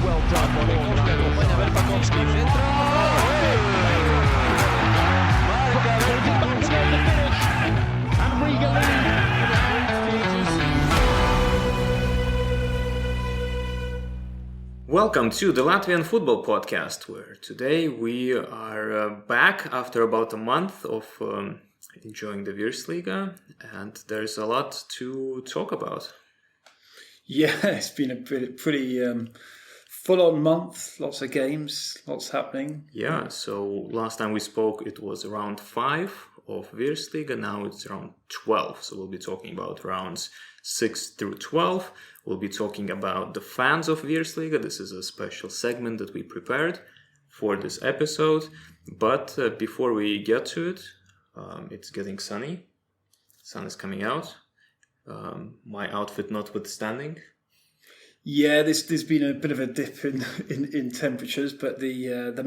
well done. Puede haber Pakowski, centra. And Riga Welcome to the Latvian Football Podcast, where today we are back after about a month of enjoying the Virsliga, and there's a lot to talk about. Yeah, it's been a pretty full-on month, lots of games, lots happening. Yeah, so last time we spoke it was round 5 of Virsliga, now it's round 12, so we'll be talking about rounds 6 through 12. We'll be talking about the fans of Virsliga. This is a special segment that we prepared for this episode. But before we get to it, it's getting sunny. Sun is coming out. My outfit notwithstanding. Yeah, there's been a bit of a dip in temperatures, but the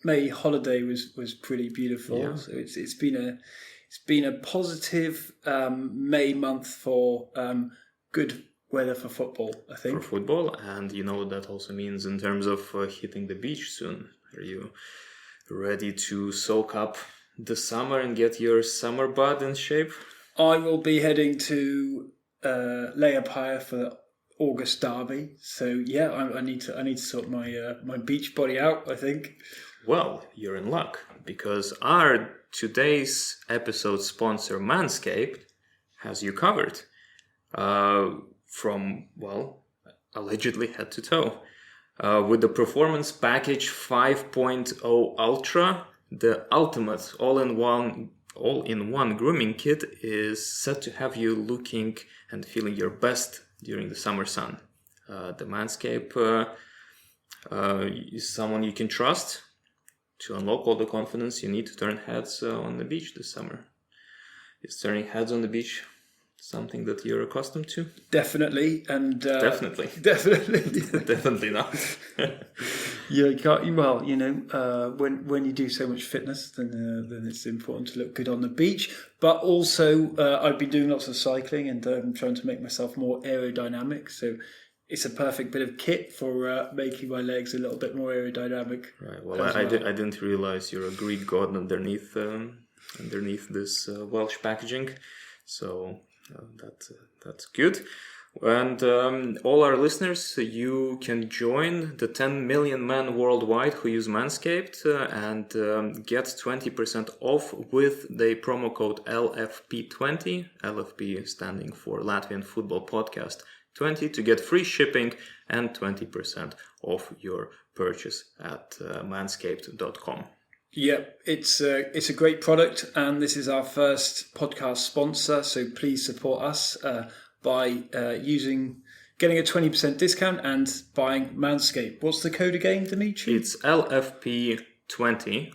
May holiday was pretty beautiful. Yeah. So it's been a positive May month for good weather for football, I think. For football, and you know what that also means in terms of hitting the beach soon. Are you ready to soak up the summer and get your summer bod in shape? I will be heading to Latvia for the August derby. So yeah, I need to sort my beach body out, I think. Well, you're in luck, because our today's episode sponsor, Manscaped, has you covered. From, well, allegedly head to toe. With the Performance Package 5.0 Ultra, the ultimate all-in-one grooming kit is set to have you looking and feeling your best during the summer sun. The Manscaped is someone you can trust to unlock all the confidence you need to turn heads on the beach this summer. Is turning heads on the beach something that you're accustomed to? Definitely, and definitely definitely not. Yeah, you can't. Well, you know, when you do so much fitness, then it's important to look good on the beach. But also, I've been doing lots of cycling, and I'm trying to make myself more aerodynamic. So it's a perfect bit of kit for making my legs a little bit more aerodynamic. Right. Well, I didn't realize you're a Greek god underneath this Welsh packaging. So. That's good. And all our listeners, you can join the 10 million men worldwide who use Manscaped and get 20% off with the promo code LFP20, LFP standing for Latvian Football Podcast 20, to get free shipping and 20% off your purchase at manscaped.com. Yeah, it's a great product, and this is our first podcast sponsor. So please support us by getting a 20% discount and buying Manscaped. What's the code again, Dimitri? It's LFP20,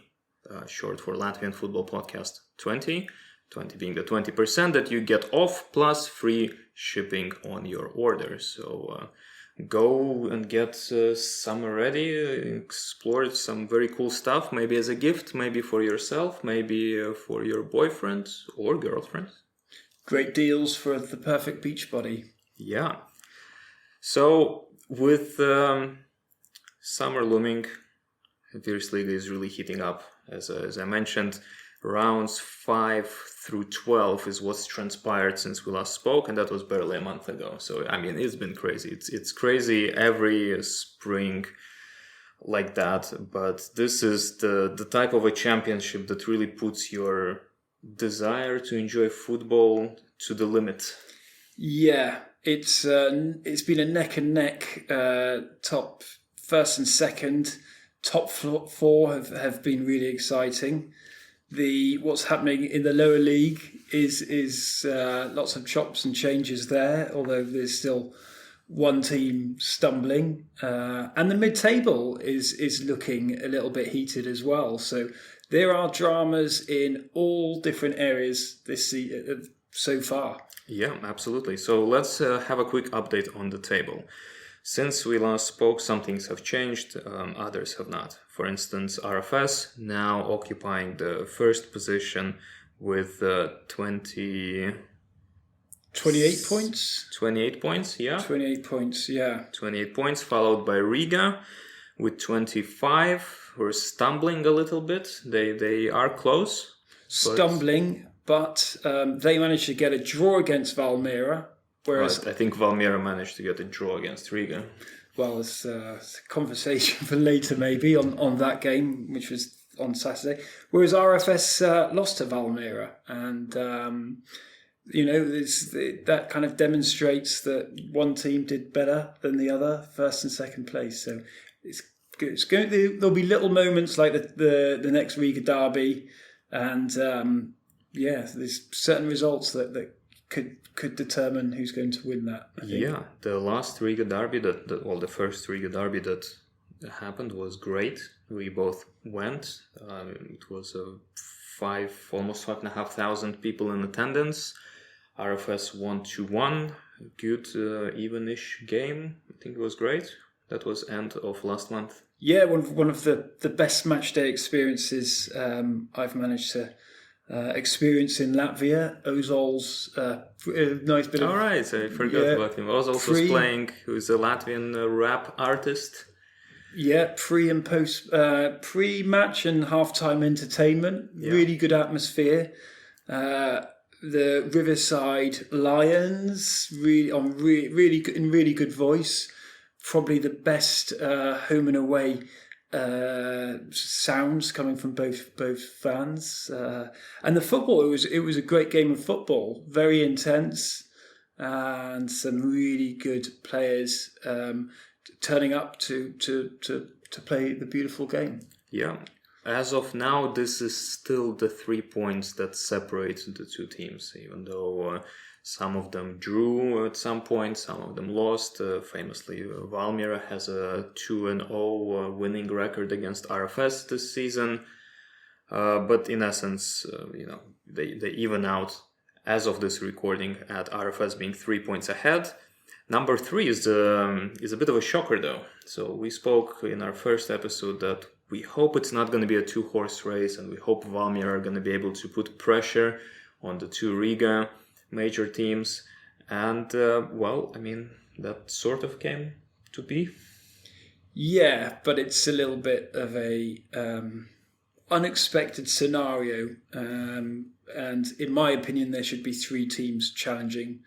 short for Latvian Football Podcast 20. 20 being the 20% that you get off plus free shipping on your order. So. Go and get summer ready, explore some very cool stuff, maybe as a gift, maybe for yourself, maybe for your boyfriend or girlfriend. Great deals for the perfect beach body. Yeah. So with summer looming, Virsliga is really heating up. As I mentioned, rounds 5 through 12 is what's transpired since we last spoke, and that was barely a month ago. So, I mean, it's been crazy. It's crazy every spring like that, but this is the type of a championship that really puts your desire to enjoy football to the limit. Yeah, it's been a neck and neck. Top first and second, top 4 have been really exciting. What's happening in the lower league is lots of chops and changes there, although there's still one team stumbling, and the mid-table is looking a little bit heated as well. So there are dramas in all different areas this season so far. Yeah, absolutely. So let's have a quick update on the table. Since we last spoke, some things have changed, others have not. For instance, RFS now occupying the first position with 23 28 points. 28 points, yeah. 28 points, yeah. 28 points, followed by Riga with 25. We're stumbling a little bit. They are close. Stumbling, but they managed to get a draw against Valmiera. Whereas I think Valmiera managed to get a draw against Riga. Well, it's a conversation for later maybe on that game, which was on Saturday. Whereas RFS lost to Valmiera. And, that kind of demonstrates that one team did better than the other, first and second place. So it's good. There'll be little moments like the next Riga derby. And, there's certain results that could determine who's going to win that. I think. Yeah, the last Riga derby, the first Riga derby that happened was great. We both went. It was almost 5,500 people in attendance. RFS won 2-1. Good, even-ish game. I think it was great. That was end of last month. Yeah, one of the best match day experiences I've managed to experience in Latvia. Ozol's nice bit of... All right, I forgot about him. Ozol's was playing, who's a Latvian rap artist. Yeah, pre and post, pre-match and halftime entertainment. Yeah. Really good atmosphere. The Riverside Lions, really good voice. Probably the best home and away sounds coming from both fans, and the football. It was a great game of football, very intense, and some really good players turning up to play the beautiful game. Yeah, as of now, this is still the 3 points that separate the two teams, even though some of them drew at some point, some of them lost. Famously, Valmiera has a 2-0 winning record against RFS this season. But in essence, they even out as of this recording at RFS being 3 points ahead. Number 3 is a bit of a shocker though. So we spoke in our first episode that we hope it's not going to be a 2-horse race, and we hope Valmiera are going to be able to put pressure on the two Riga major teams, and that sort of came to be. Yeah, but it's a little bit of a unexpected scenario, and in my opinion there should be 3 teams challenging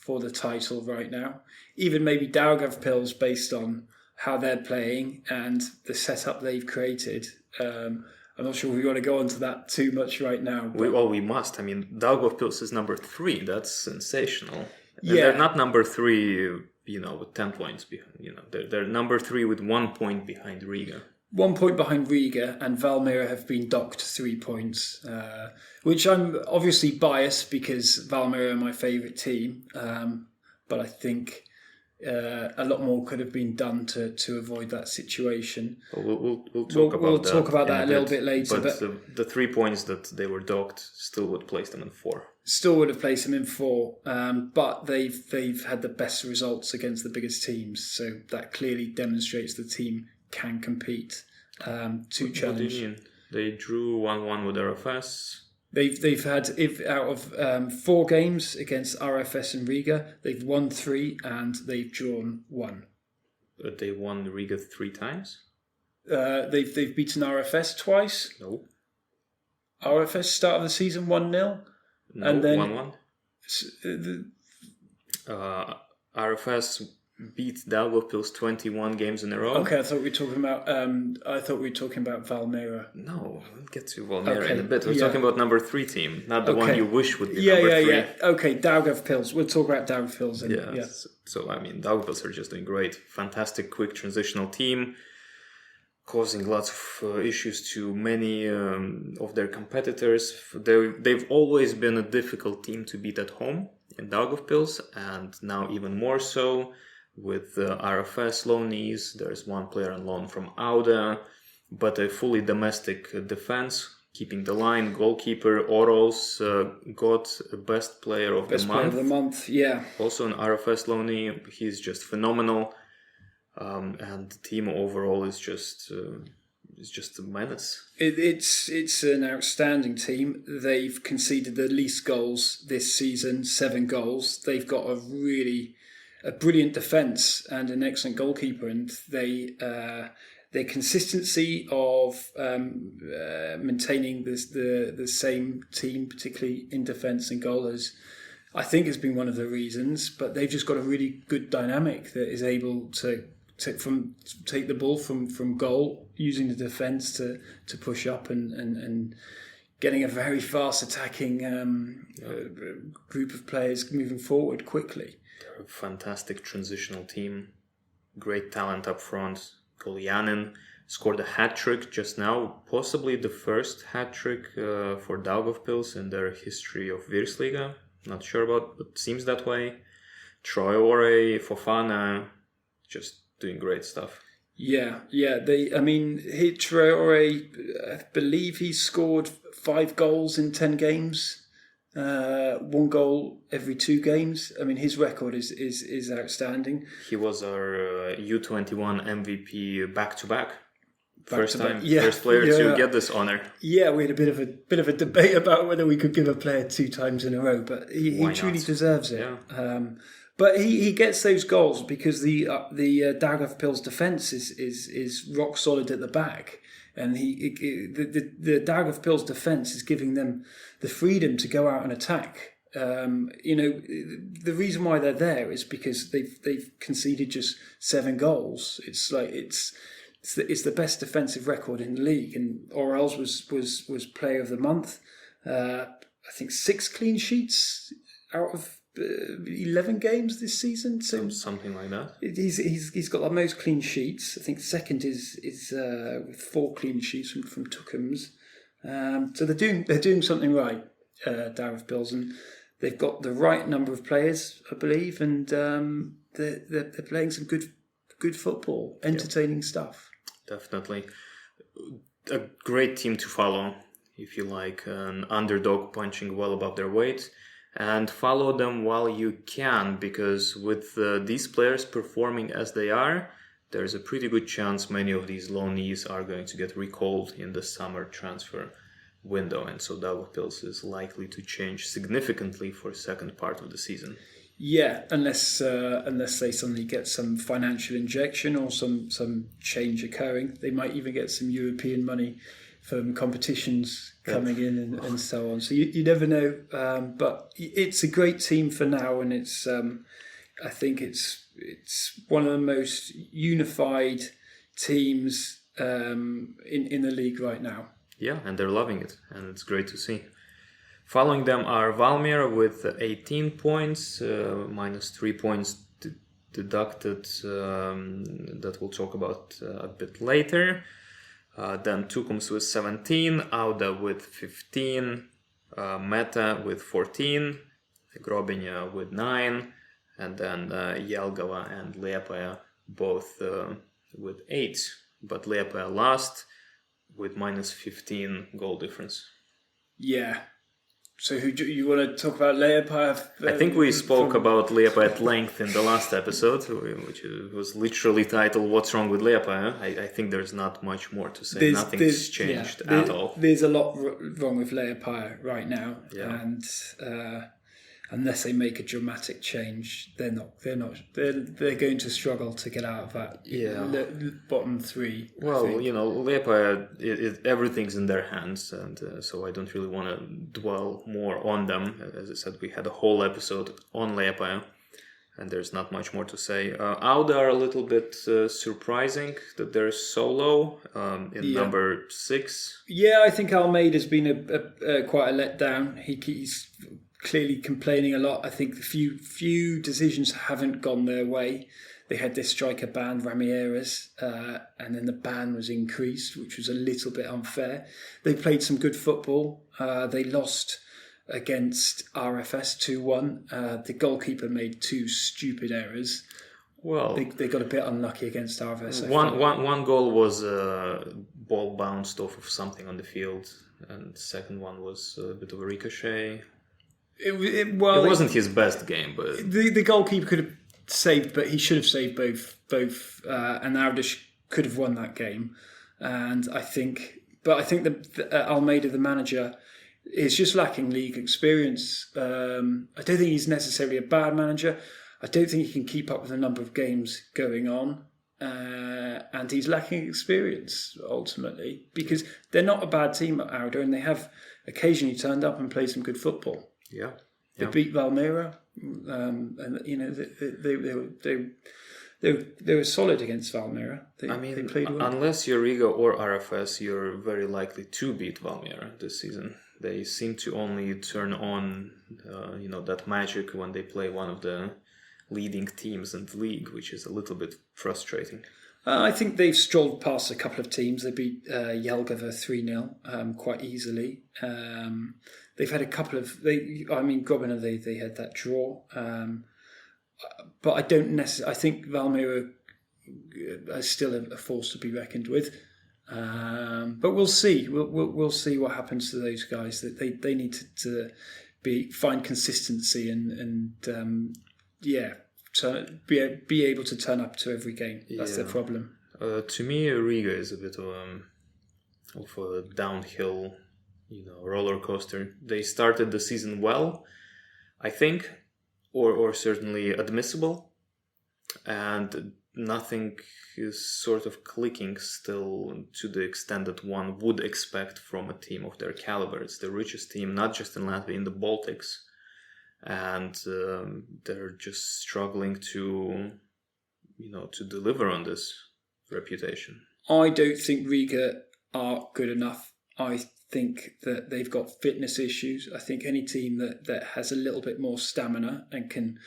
for the title right now. Even maybe Daugavpils, based on how they're playing and the setup they've created. I'm not sure we want to go into that too much right now. We must. I mean, Daugavpils is number 3. That's sensational. And they're not number 3, with 10 points behind. They're number 3 with 1 point behind Riga. 1 point behind Riga, and Valmiera have been docked 3 points, which I'm obviously biased because Valmiera are my favourite team. But I think a lot more could have been done to avoid that situation. We'll talk about that. We'll talk about that a little bit later. But the 3 points that they were docked still would place them in 4. Still would have placed them in 4, but they've had the best results against the biggest teams, so that clearly demonstrates the team can compete to challenge. What do you mean? They drew 1-1 with RFS. They've had, out of 4 games against RFS and Riga, they've won 3 and they've drawn 1. They won Riga 3 times? They've beaten RFS twice. No. RFS start of the season 1-0. No, and then 1-1. RFS beat Daugavpils 21 games in a row. Okay, I thought we were talking about. Valmiera. No, we'll get to Valmiera in a bit. We're talking about number 3 team, not the one you wish would be number 3. Yeah. Okay, Daugavpils. We'll talk about Daugavpils. Yeah. So Daugavpils are just doing great. Fantastic, quick transitional team, causing lots of issues to many of their competitors. They've always been a difficult team to beat at home in Daugavpils, and now even more so. With RFS loanees, there's 1 player on loan from Auda, but a fully domestic defense, keeping the line. Goalkeeper Oros got best player of the month. Best player of the month, yeah. Also an RFS loanee, he's just phenomenal. And the team overall is just is just a menace. It's an outstanding team. They've conceded the least goals this season, 7 goals. They've got a brilliant defence and an excellent goalkeeper, and their consistency of maintaining the same team, particularly in defence and goal, has been one of the reasons. But they've just got a really good dynamic that is able to take the ball from goal, using the defence to push up and getting a very fast attacking group of players moving forward quickly. They're a fantastic transitional team, great talent up front. Kolyanin scored a hat-trick just now, possibly the first hat-trick for Daugavpils in their history of Virsliga. Not sure about, but seems that way. Traore, Fofana, just doing great stuff. Yeah. Traore, I believe he scored 5 goals in 10 games, 1 goal every 2 games. I mean, his record is outstanding. He was our U21 MVP back-to-back. First player to get this honor. Yeah, we had a bit of a debate about whether we could give a player 2 times in a row, but he truly deserves it. Yeah. But he gets those goals because the Daugavpils defence is rock solid at the back, and the Daugavpils defence is giving them the freedom to go out and attack. The reason why they're there is because they've conceded just 7 goals. It's the best defensive record in the league, and Orels was player of the month. I think 6 clean sheets out of 11 games this season, so something like that. He's got the most clean sheets. I think second is with 4 clean sheets from Tukums. So they're doing something right, Daugavpils, and they've got the right number of players, I believe, and they're playing some good football, entertaining stuff. Definitely, a great team to follow if you like an underdog punching well above their weight. And follow them while you can, because with these players performing as they are, there's a pretty good chance many of these loanees are going to get recalled in the summer transfer window, and so Daugavpils is likely to change significantly for the second part of the season. Yeah, unless they suddenly get some financial injection or some change occurring. They might even get some European money from competitions coming in and so on. So you never know. But it's a great team for now, and it's I think it's one of the most unified teams in the league right now. Yeah, and they're loving it, and it's great to see. Following them are Valmiera with 18 points, minus 3 points deducted that we'll talk about a bit later. Then Tukums with 17, Auda with 15, Meta with 14, Grobiņa with 9, and then Jelgava and Liepaja both with 8. But Liepaja last with minus 15 goal difference. Yeah. So who do you want to talk about Liepaja? I think we spoke about Liepaja at length in the last episode, which was literally titled "What's Wrong with Liepaja?" I think there's not much more to say. Nothing's changed at all. There's a lot wrong with Liepaja right now, and unless they make a dramatic change, they're going to struggle to get out of that bottom 3. Well, Liepaja, everything's in their hands, and so I don't really want to dwell more on them. As I said, we had a whole episode on Liepaja, and there's not much more to say. Auda are a little bit surprising that they're so low in number 6. Yeah, I think Almeida's been a quite a letdown. He's clearly complaining a lot. I think the few decisions haven't gone their way. They had this striker ban, Ramieras, and then the ban was increased, which was a little bit unfair. They played some good football. They lost against RFS 2-1. The goalkeeper made 2 stupid errors. Well, they got a bit unlucky against RFS. One goal was ball bounced off of something on the field, and the second one was a bit of a ricochet. It wasn't his best game, but the goalkeeper could have saved, but he should have saved both. And Audish could have won that game. and I think that Almeida, the manager, is just lacking league experience. I don't think he's necessarily a bad manager. I don't think he can keep up with the number of games going on. And he's lacking experience, ultimately, because they're not a bad team at Auda, and they have occasionally turned up and played some good football. Yeah. They beat Valmiera, and they were solid against Valmiera. They played well. Unless you're Riga or RFS, you're very likely to beat Valmiera this season. They seem to only turn on, that magic when they play one of the leading teams in the league, which is a little bit frustrating. I think they've strolled past a couple of teams. They beat Jelgava 3-0 quite easily. They've had a couple of... Grobina, they had that draw. But I don't necessarily... I think Valmiera is still a force to be reckoned with. But we'll see. We'll see what happens to those guys. That they need to find consistency and be able to turn up to every game. That's their problem. To me, Riga is a bit of a downhill, roller coaster. They started the season well, I think, or certainly admissible, and nothing is sort of clicking still to the extent that one would expect from a team of their caliber. It's the richest team, not just in Latvia, in the Baltics. And they're just struggling to deliver on this reputation. I don't think Riga are good enough. I think that they've got fitness issues. I think any team that has a little bit more stamina and can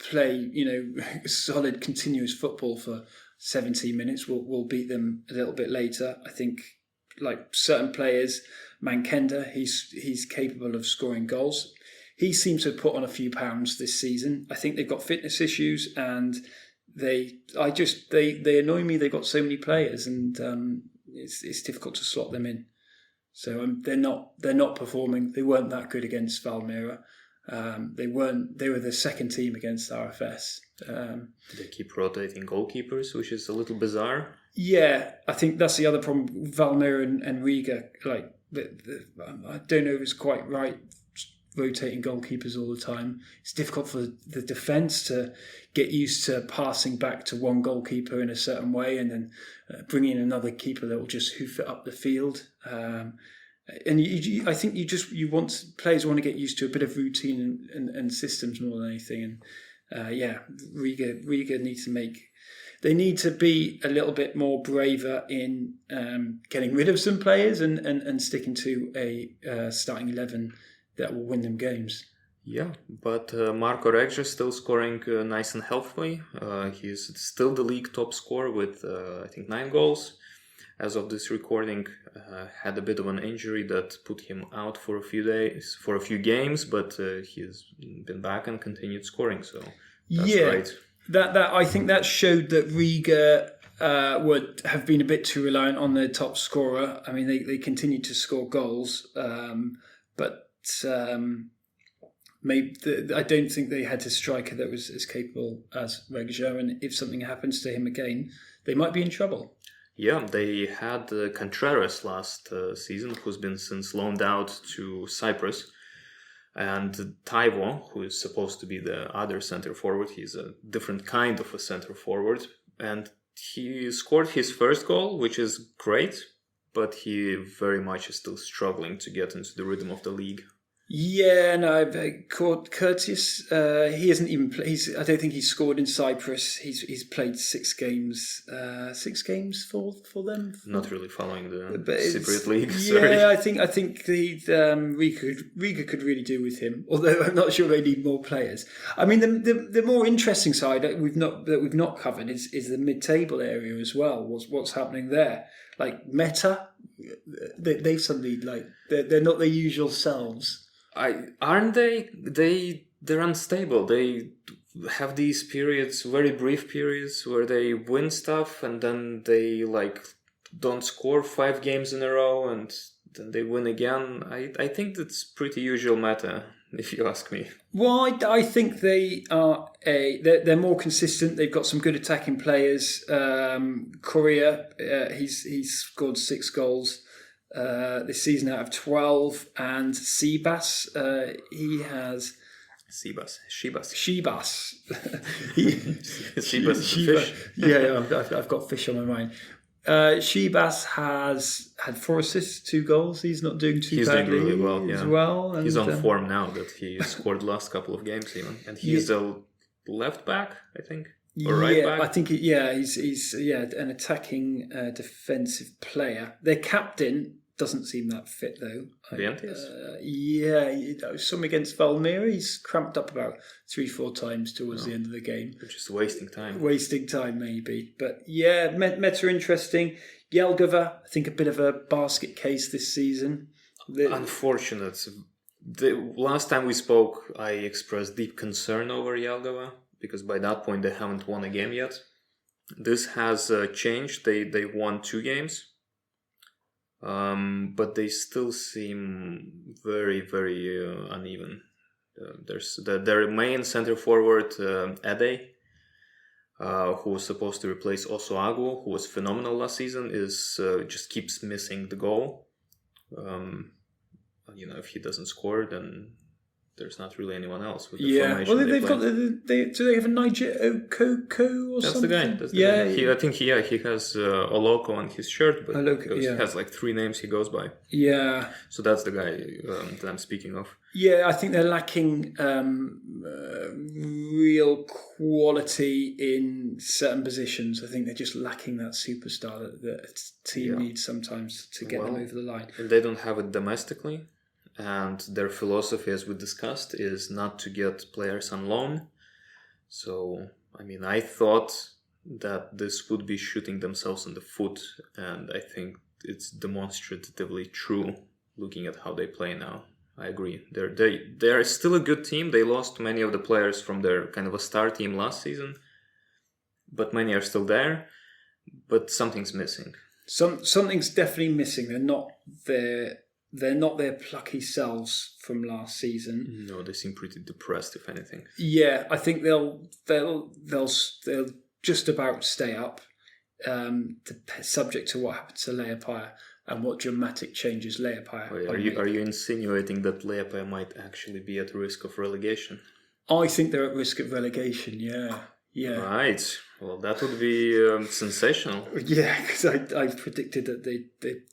play, solid, continuous football for 17 minutes will beat them a little bit later. I think, like certain players, Mankenda, he's capable of scoring goals. He seems to have put on a few pounds this season. I think they've got fitness issues, and they annoy me. They've got so many players, and it's difficult to slot them in. So they're not performing. They weren't that good against Valmiera. They were the second team against RFS. They keep rotating goalkeepers, which is a little bizarre. Yeah, I think that's the other problem. Valmiera and Riga, I don't know if it's quite right, rotating goalkeepers all the time. It's difficult for the defence to get used to passing back to one goalkeeper in a certain way and then bringing in another keeper that will just hoof it up the field. And I think players want to get used to a bit of routine and systems more than anything. And Riga need to be a little bit more braver in getting rid of some players and sticking to a starting 11 that will win them games. Yeah, but Marko Reggia is still scoring nice and healthily. He's still the league top scorer with, I think, 9 goals. As of this recording, had a bit of an injury that put him out for a few games, but he's been back and continued scoring, so that's great. That I think that showed that Riga would have been a bit too reliant on their top scorer. I mean, they continued to score goals, but I don't think they had a striker that was as capable as Reggia, and if something happens to him again, they might be in trouble. Yeah, they had Contreras last season, who's been since loaned out to Cyprus, and Taiwo, who is supposed to be the other centre forward. He's a different kind of a centre forward, and he scored his first goal, which is great, but he very much is still struggling to get into the rhythm of the league. Yeah, no, Curtis. He hasn't even. I don't think he's scored in Cyprus. He's played 6 games. 6 games for them. Not really following the Cypriot league. Yeah, I think the Riga could really do with him. Although I'm not sure they need more players. I mean, the more interesting side that we've not covered is the mid-table area as well. What's happening there? Like Meta, they suddenly they're not their usual selves. Aren't they? They're unstable. They have these periods, very brief periods, where they win stuff and then they don't score 5 games in a row and then they win again. I think that's pretty usual meta if you ask me. Well, I think they are they're more consistent. They've got some good attacking players. Correa, he's scored 6 goals this season out of 12, and Sebas, he has Shibas. Shibas. Shibas fish. Yeah, I've got fish on my mind. Shibas has had 4 assists, 2 goals. He's not doing too badly. He's doing really well, yeah. As well. And, he's on form now that he scored last couple of games even. And he's a left back, I think. Or right back. I think, he's an attacking defensive player. Their captain doesn't seem that fit though. Some against Valmiera, he's cramped up about 3-4 times towards the end of the game. Just wasting time. Wasting time maybe. But yeah, Met are interesting. Jelgava, I think a bit of a basket case this season. Unfortunate. The last time we spoke, I expressed deep concern over Jelgava because by that point they haven't won a game yet. This has changed. They won 2 games. But they still seem very, very uneven. There's their main center forward, Ede, who was supposed to replace Osuagu, who was phenomenal last season, is just keeps missing the goal. If he doesn't score, then there's not really anyone else with the formation. Well, do they have a Niger Okoko or That's something? the guy. That's the guy. I think he has Oloko on his shirt, but he has like 3 names he goes by. Yeah. So that's the guy that I'm speaking of. Yeah, I think they're lacking real quality in certain positions. I think they're just lacking that superstar that a team needs sometimes to get them over the line. And they don't have it domestically. And their philosophy, as we discussed, is not to get players on loan. So, I thought that this would be shooting themselves in the foot. And I think it's demonstratively true looking at how they play now. I agree. They're still a good team. They lost many of the players from their kind of a star team last season. But many are still there. But something's missing. Something's definitely missing. They're not their plucky selves from last season. No, they seem pretty depressed, if anything. Yeah, I think they'll just about stay up, subject to what happens to Leipäi and what dramatic changes Leipäi. Are you insinuating that Leipäi might actually be at risk of relegation? I think they're at risk of relegation. Yeah. Right. Well, that would be sensational. Yeah, because I predicted that they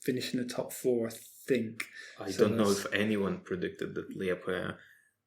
finish in the top 4. I don't know if anyone predicted that Leipäi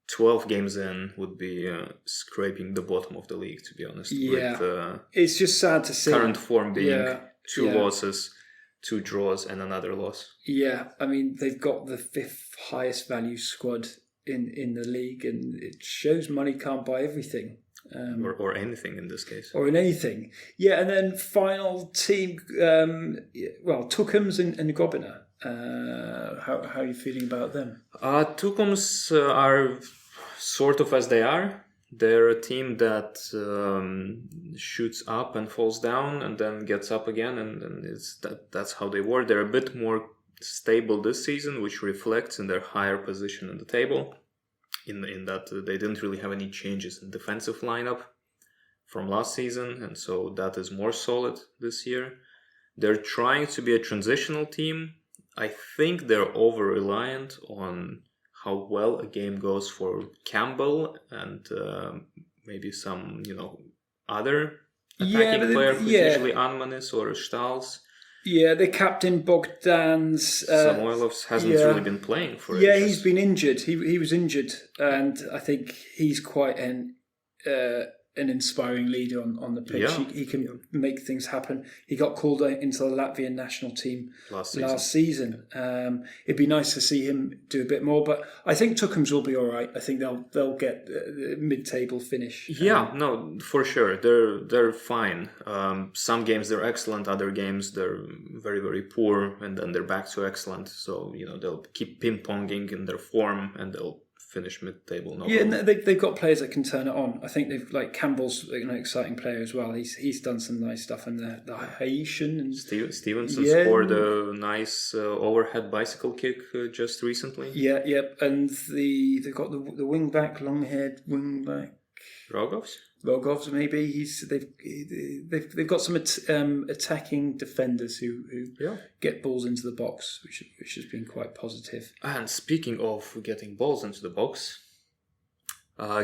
12 games in would be scraping the bottom of the league, to be honest. Yeah, with, it's just sad to see. Current form being 2 losses, 2 draws and another loss. Yeah, they've got the 5th highest value squad in the league, and it shows money can't buy everything. Or anything in this case. Or in anything. Yeah, and then final team, Tukums and Gobina. How are you feeling about them? Tukums are sort of as they are. They're a team that shoots up and falls down and then gets up again, and that's how they were. They're a bit more stable this season, which reflects in their higher position in the table. In that they didn't really have any changes in defensive lineup from last season, and so that is more solid this year. They're trying to be a transitional team. I think they're over-reliant on how well a game goes for Campbell and maybe some, other attacking player, who's usually Anmanis or Stahls. Yeah, the captain Bogdan's... Samoilovs hasn't really been playing for ages. He's been injured. He was injured, and I think he's quite an inspiring leader on the pitch. Yeah. He can make things happen. He got called into the Latvian national team last season. It'd be nice to see him do a bit more, but I think Tukums will be all right. I think they'll get a mid-table finish. Yeah, no, for sure. They're fine. Some games they're excellent, other games they're very, very poor, and then they're back to excellent. So, they'll keep ping-ponging in their form, and they'll finish mid-table. No Yeah, and problem. they've got players that can turn it on. I think they've Campbell's an exciting player as well. He's done some nice stuff in the Haitian and Stevenson Yeah. scored a nice overhead bicycle kick just recently. yeah, and they've got the wing back, long-haired wing back. Rogovs maybe. They've got some attacking defenders who get balls into the box, which has been quite positive. And speaking of getting balls into the box,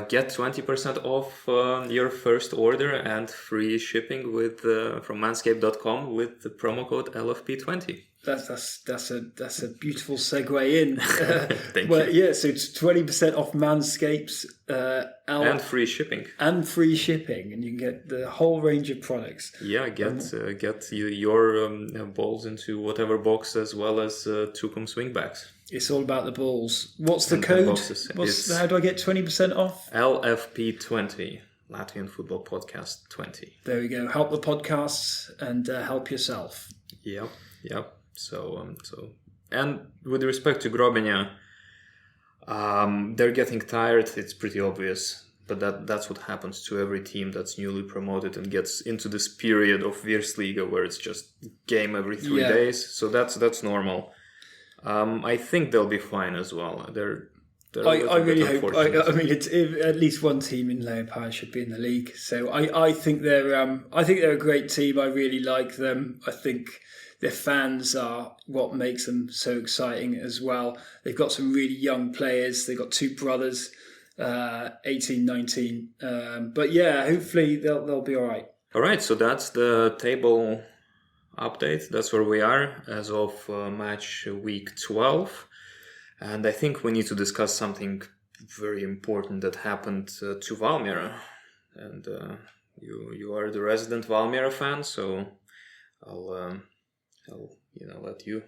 get 20% off your first order and free shipping with from manscaped.com with the promo code LFP20. That's a beautiful segue in. Thank well, you. yeah, so it's 20% off Manscaped's And free shipping. and free shipping, and you can get the whole range of products. Yeah, get your balls into whatever box, as well as Tucum swingbacks. It's all about the balls. What's the And code? boxes. How do I get 20% off? LFP20, Latvian Football Podcast 20. There we go. Help the podcasts and help yourself. Yep. So and with respect to Grobenia, they're getting tired. It's pretty obvious, but that's what happens to every team that's newly promoted and gets into this period of Virsliga where it's just game every 3 days. So that's normal. I think they'll be fine as well. I really hope. I mean, at least one team in Leopard should be in the league. So I think they're a great team. I really like them. I think their fans are what makes them so exciting as well. They've got some really young players. They've got two brothers, 18, 19. But yeah, hopefully they'll be all right. All right, so that's the table update. That's where we are as of match week 12. And I think we need to discuss something very important that happened to Valmiera. And you are the resident Valmiera fan, so I'll let you.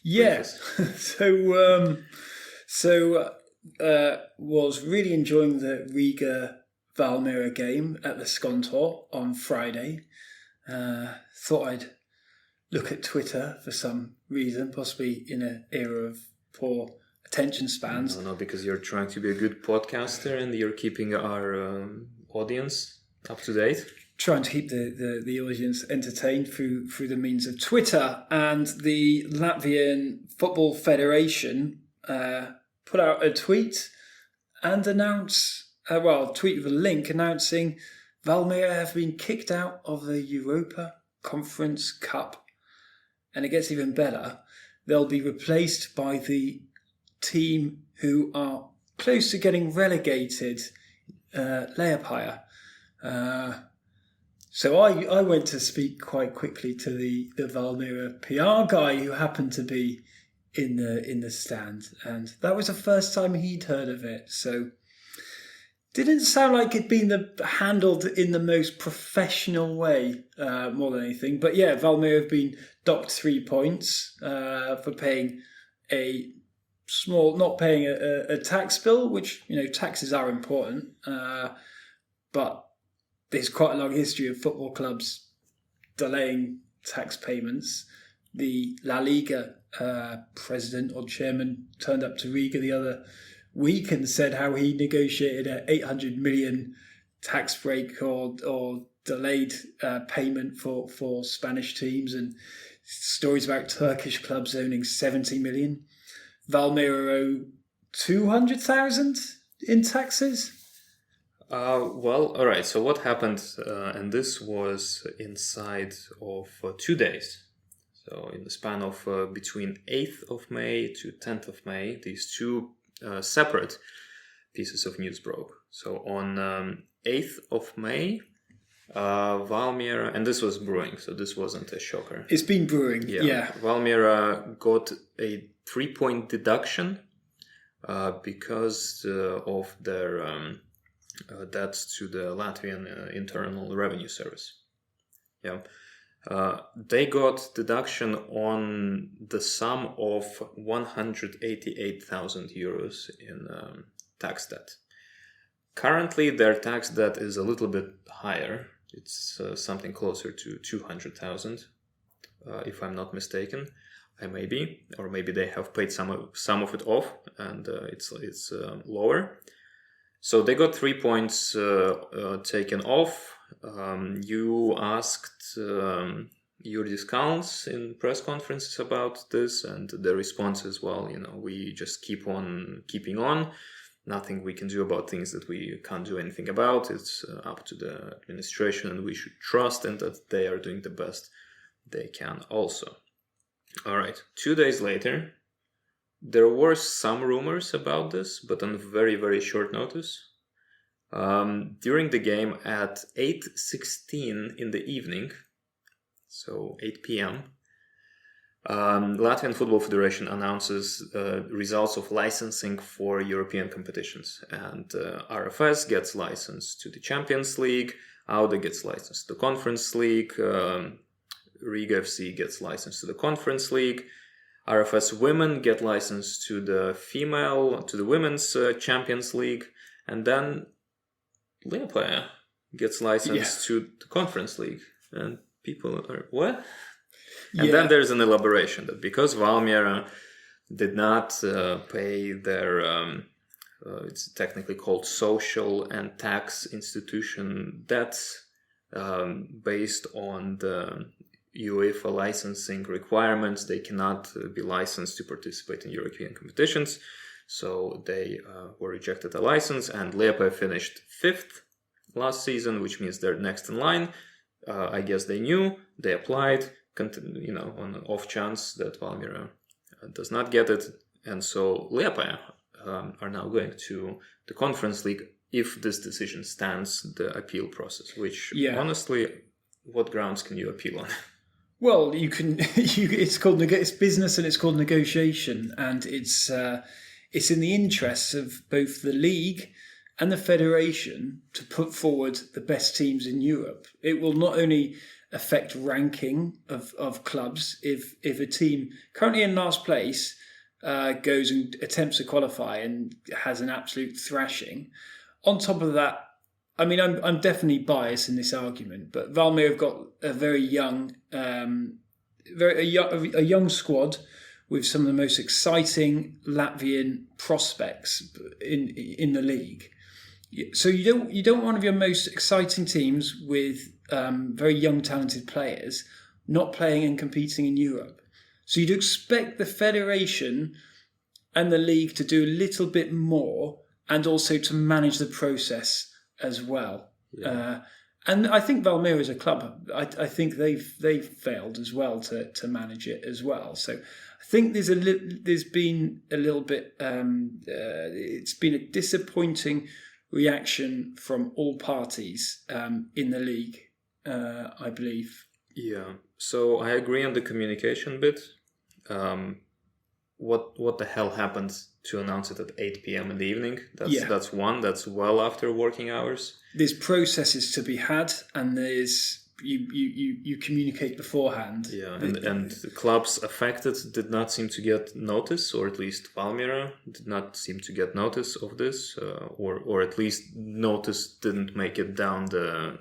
Yes. Was really enjoying the Riga Valmiera game at the Skontor on Friday. Thought I'd look at Twitter for some reason, possibly in an era of poor attention spans. No, because you're trying to be a good podcaster and you're keeping our audience up to date. Trying to keep the audience entertained through the means of Twitter. And the Latvian Football Federation put out a tweet and tweet with a link announcing Valmiera have been kicked out of the Europa Conference Cup. And it gets even better. They'll be replaced by the team who are close to getting relegated, Leopard. So I went to speak quite quickly to the Valmiera PR guy who happened to be in the stand, and that was the first time he'd heard of it. So didn't sound like it'd been handled in the most professional way, more than anything. But yeah, Valmiera have been docked 3 points for paying not paying a tax bill, which taxes are important, but there's quite a long history of football clubs delaying tax payments. The La Liga president or chairman turned up to Riga the other week and said how he negotiated an 800 million tax break or delayed payment for Spanish teams, and stories about Turkish clubs owning 70 million. Valmiera owe 200,000 in taxes. Well, all right. So what happened? And this was inside of 2 days. So in the span of between 8th of May to 10th of May, these two separate pieces of news broke. So on 8th of May, Valmiera, and this was brewing, so this wasn't a shocker. It's been brewing, yeah. Valmiera got a 3-point deduction because of their debts to the Latvian Internal Revenue Service. Yeah. They got deduction on the sum of 188,000 euros in tax debt. Currently, their tax debt is a little bit higher. It's something closer to 200,000, if I'm not mistaken. maybe, or maybe they have paid some of it off, and it's lower. So they got 3 points taken off. You asked your discounts in press conferences about this, and the response is, well, we just keep on keeping on. Nothing we can do about things that we can't do anything about. It's up to the administration, and we should trust in that they are doing the best they can also. All right, 2 days later, there were some rumors about this, but on very, very short notice. During the game at 8:16 in the evening, so 8 p.m., Latvian Football Federation announces results of licensing for European competitions. And RFS gets licensed to the Champions League, Auda gets licensed to the Conference League, Riga FC gets licensed to the Conference League, RFS Women get licensed to the Women's Champions League, and then Liepāja gets licensed to the Conference League. And people are, what? And then there's an elaboration that because Valmiera did not pay their, it's technically called social and tax institution debts based on the UEFA licensing requirements, they cannot be licensed to participate in European competitions. So they were rejected a license, and Liepāja finished 5th last season, which means they're next in line. I guess they knew, they applied, on an off chance that Valmiera does not get it. And so Liepāja are now going to the Conference League if this decision stands the appeal process, which honestly, what grounds can you appeal on? Well, you can. It's business, and it's called negotiation, and it's in the interests of both the league and the federation to put forward the best teams in Europe. It will not only affect ranking of clubs if a team currently in last place goes and attempts to qualify and has an absolute thrashing. On top of that, I mean, I'm definitely biased in this argument, but Valmiera have got a very young, a young squad with some of the most exciting Latvian prospects in the league. So you don't want one of your most exciting teams with very young, talented players not playing and competing in Europe. So you'd expect the federation and the league to do a little bit more, and also to manage the process as well. Yeah. And I think Valmiera as a club, I think they've failed as well to manage it as well. So I think there's been a little bit. It's been a disappointing reaction from all parties in the league, I believe. Yeah. So I agree on the communication bit. What the hell happened to announce it at 8 p.m. in the evening? That's one. That's well after working hours. There's processes to be had, and there's you communicate beforehand. Yeah, and the clubs affected did not seem to get notice, or at least Valmiera did not seem to get notice of this, or at least notice didn't make it down the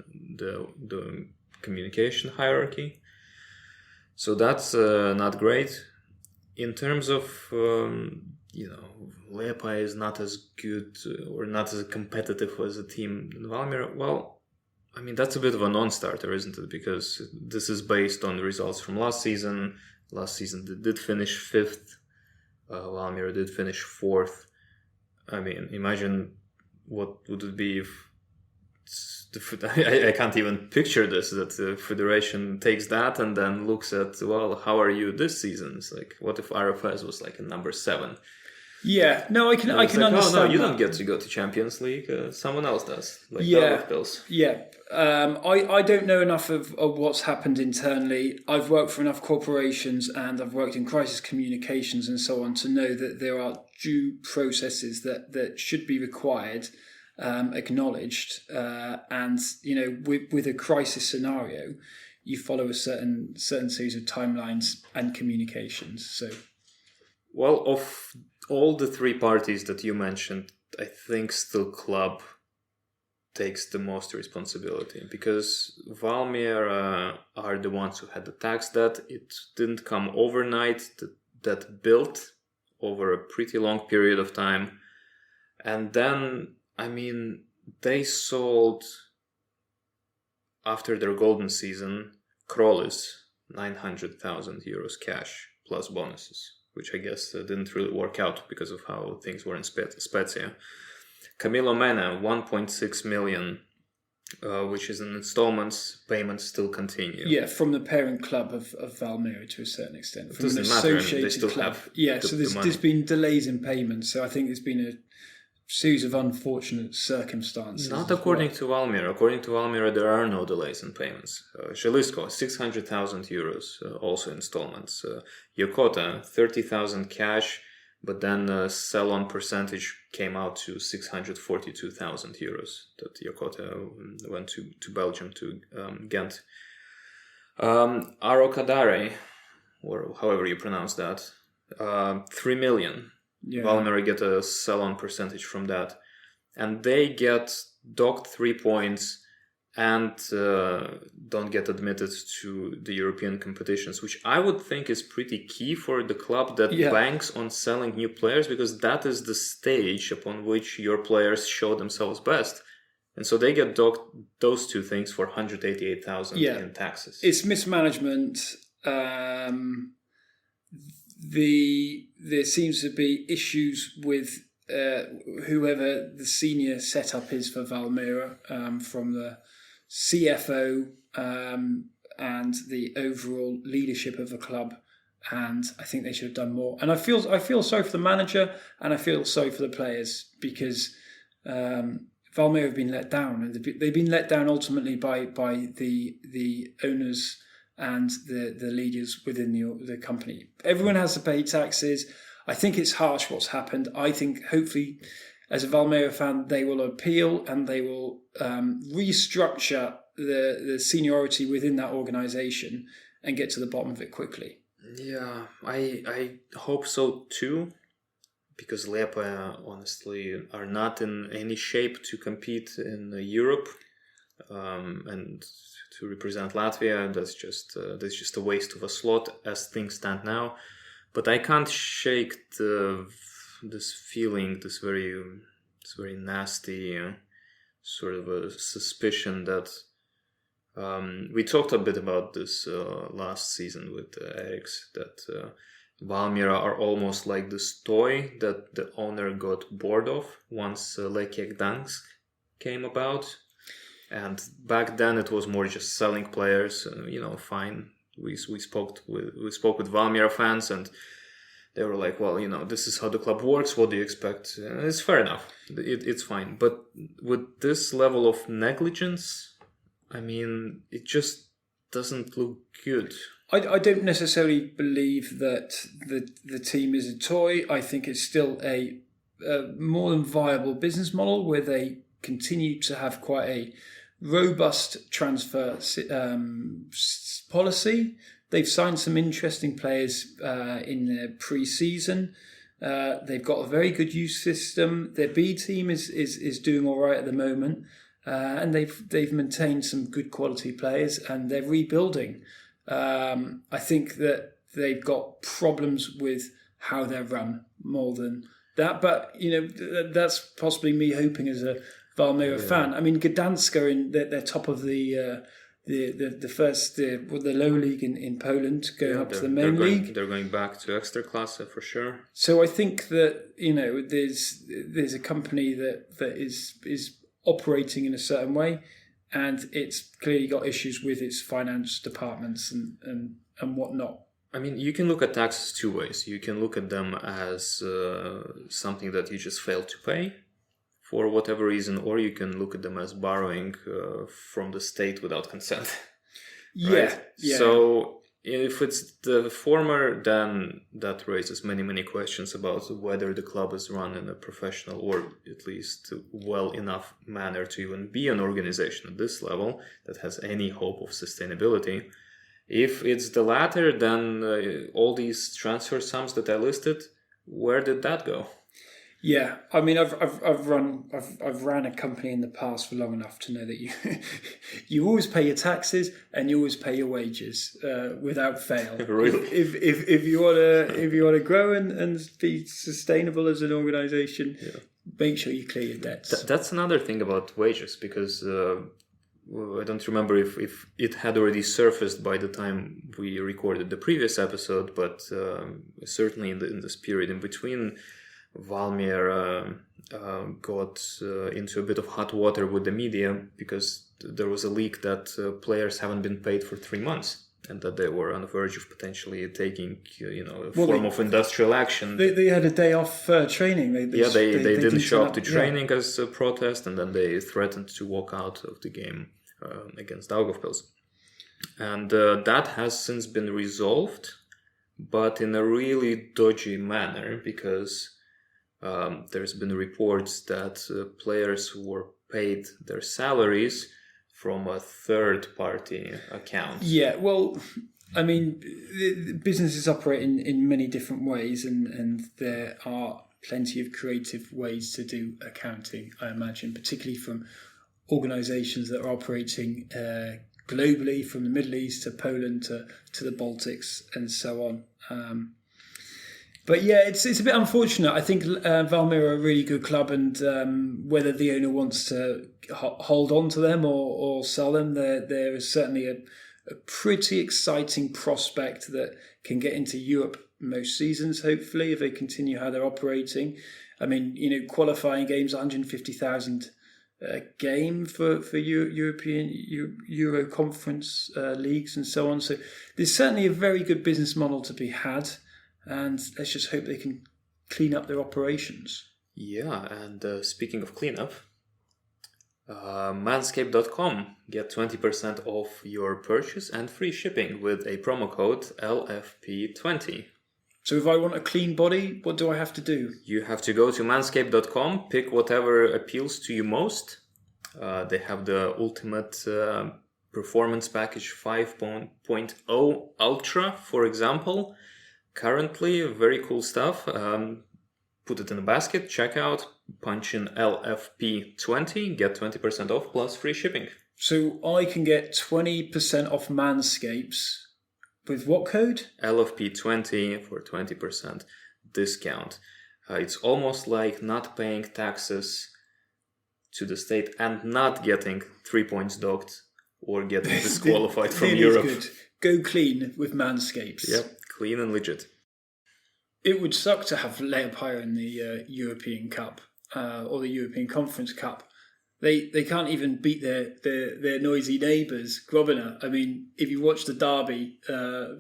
communication hierarchy. So that's not great. In terms of, Liepāja is not as good or not as competitive as a team in Valmiera. Well, I mean, that's a bit of a non-starter, isn't it? Because this is based on the results from last season. Last season they did finish 5th. Valmiera did finish 4th. I mean, imagine what would it be if... I can't even picture this, that the federation takes that and then looks at, well, how are you this season? It's like, what if RFS was like a number 7? Yeah, no, I can understand. Oh no, you don't get to go to Champions League. Someone else does. Like Bills. Yeah. I don't know enough of what's happened internally. I've worked for enough corporations, and I've worked in crisis communications and so on to know that there are due processes that should be required. Acknowledged, and with a crisis scenario, you follow a certain series of timelines and communications. So, well, of all the 3 parties that you mentioned, I think still club takes the most responsibility, because Valmiera are the ones who had the tax debt. It didn't come overnight. That built over a pretty long period of time. And then, I mean, they sold, after their golden season, Krolis, 900,000 euros cash plus bonuses, which I guess didn't really work out because of how things were in Spezia. Camilo Mena, 1.6 million, which is in installments. Payments still continue. Yeah, from the parent club of Valmiera to a certain extent. From Doesn't an matter. I mean, associated they still club. have So the money. there's been delays in payments. So I think there's been a series of unfortunate circumstances. Not according to Valmiera. According to Valmiera, there are no delays in payments. Jalisco, 600,000 euros, also installments. Yokota, 30,000 cash, but then sell-on percentage came out to 642,000 euros that Yokota went to Belgium, to Ghent. Arocadare, or however you pronounce that, 3 million. Yeah. Valmiera get a sell-on percentage from that. And they get docked 3 points and don't get admitted to the European competitions, which I would think is pretty key for the club that banks on selling new players, because that is the stage upon which your players show themselves best. And so they get docked those two things for 188,000 in taxes. It's mismanagement. There seems to be issues with whoever the senior setup is for Valmiera, from the CFO and the overall leadership of the club, and I think they should have done more. And I feel sorry for the manager, and I feel sorry for the players, because Valmiera have been let down, and they've been let down ultimately by the owners and the leaders within the company. Everyone has to pay taxes. I think it's harsh what's happened. I think hopefully, as a Valmiera fan, they will appeal and they will restructure the seniority within that organisation and get to the bottom of it quickly. Yeah, I hope so too, because Liepaja honestly are not in any shape to compete in Europe, and to represent Latvia. That's just a waste of a slot as things stand now. But I can't shake this feeling, this very nasty sort of a suspicion that we talked a bit about this last season with Eriks, that Valmiera are almost like this toy that the owner got bored of once Lechia Gdansk came about. And back then it was more just selling players, fine. We spoke with Valmiera fans, and they were like, well, this is how the club works. What do you expect? It's fair enough. It's fine. But with this level of negligence, I mean, it just doesn't look good. I don't necessarily believe that the team is a toy. I think it's still a more than viable business model, where they continue to have quite a robust transfer policy. They've signed some interesting players in their pre-season. They've got a very good youth system. Their B team is doing all right at the moment, and they've maintained some good quality players, and they're rebuilding. I think that they've got problems with how they're run more than that, but that's possibly me hoping as a Valmiera fan. I mean, Gdansk are in they're top of the low league in Poland, going up to the main league. They're going back to Ekstraklasa for sure. So I think that there's a company that is operating in a certain way, and it's clearly got issues with its finance departments and whatnot. I mean, you can look at taxes two ways. You can look at them as something that you just failed to pay for whatever reason, or you can look at them as borrowing from the state without consent. Right? Yeah. So if it's the former, then that raises many questions about whether the club is run in a professional or at least well enough manner to even be an organization at this level that has any hope of sustainability. If it's the latter, then all these transfer sums that I listed, where did that go? Yeah, I mean, I've ran a company in the past for long enough to know that you you always pay your taxes and you always pay your wages without fail. Really? If you wanna grow and be sustainable as an organisation, make sure you clear your debts. That's another thing about wages, because I don't remember if it had already surfaced by the time we recorded the previous episode, but certainly in this period in between, Valmiera got into a bit of hot water with the media because there was a leak that players haven't been paid for 3 months and that they were on the verge of potentially taking a form of industrial action. They had a day off training. They didn't show up to training as a protest, and then they threatened to walk out of the game against Daugavpils. And that has since been resolved, but in a really dodgy manner, because there's been reports that players were paid their salaries from a third-party account. Yeah, well, I mean, businesses operate in many different ways, and there are plenty of creative ways to do accounting, I imagine, particularly from organisations that are operating globally, from the Middle East to Poland to the Baltics and so on. But yeah, it's a bit unfortunate. I think Valmiera are a really good club, and whether the owner wants to hold on to them or sell them, there is certainly a pretty exciting prospect that can get into Europe most seasons, hopefully, if they continue how they're operating. I mean, qualifying games, 150,000 a game for European Euro conference leagues and so on. So there's certainly a very good business model to be had. And let's just hope they can clean up their operations. Yeah, and speaking of cleanup, manscaped.com, get 20% off your purchase and free shipping with a promo code LFP20. So if I want a clean body, what do I have to do? You have to go to manscaped.com, pick whatever appeals to you most. They have the ultimate performance package 5.0 Ultra, for example. Currently, very cool stuff. Put it in a basket, check out, punch in LFP20, get 20% off plus free shipping. So I can get 20% off Manscapes with what code? LFP20 for 20% discount. It's almost like not paying taxes to the state and not getting 3 points docked or getting disqualified from Europe. Good. Go clean with Manscapes. Yep, clean and legit. It would suck to have Latvia in the European Cup or the European Conference Cup. They can't even beat their noisy neighbours, Grobina. I mean, if you watch the derby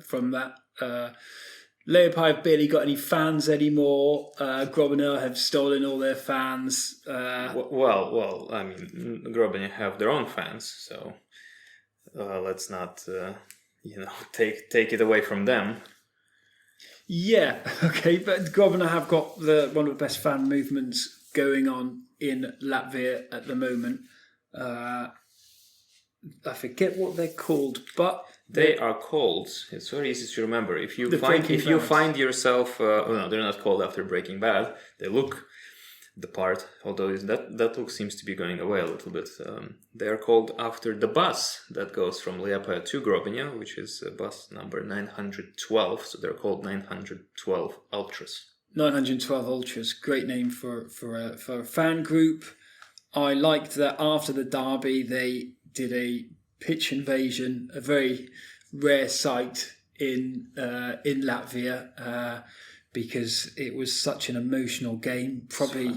from that, Latvia have barely got any fans anymore. Grobina have stolen all their fans. Well, I mean, Grobina have their own fans, so let's not, take it away from them. Yeah, okay, but Grobina have got one of the best fan movements going on in Latvia at the moment. I forget what they're called, but they are called. It's very easy to remember. If you find yourself, no, they're not called after Breaking Bad. They look the part, although that look seems to be going away a little bit. They are called after the bus that goes from Liepāja to Grobina, which is bus number 912. So they're called 912 Ultras. 912 Ultras, great name for a fan group. I liked that after the derby they did a pitch invasion, a very rare sight in Latvia. Because it was such an emotional game. Probably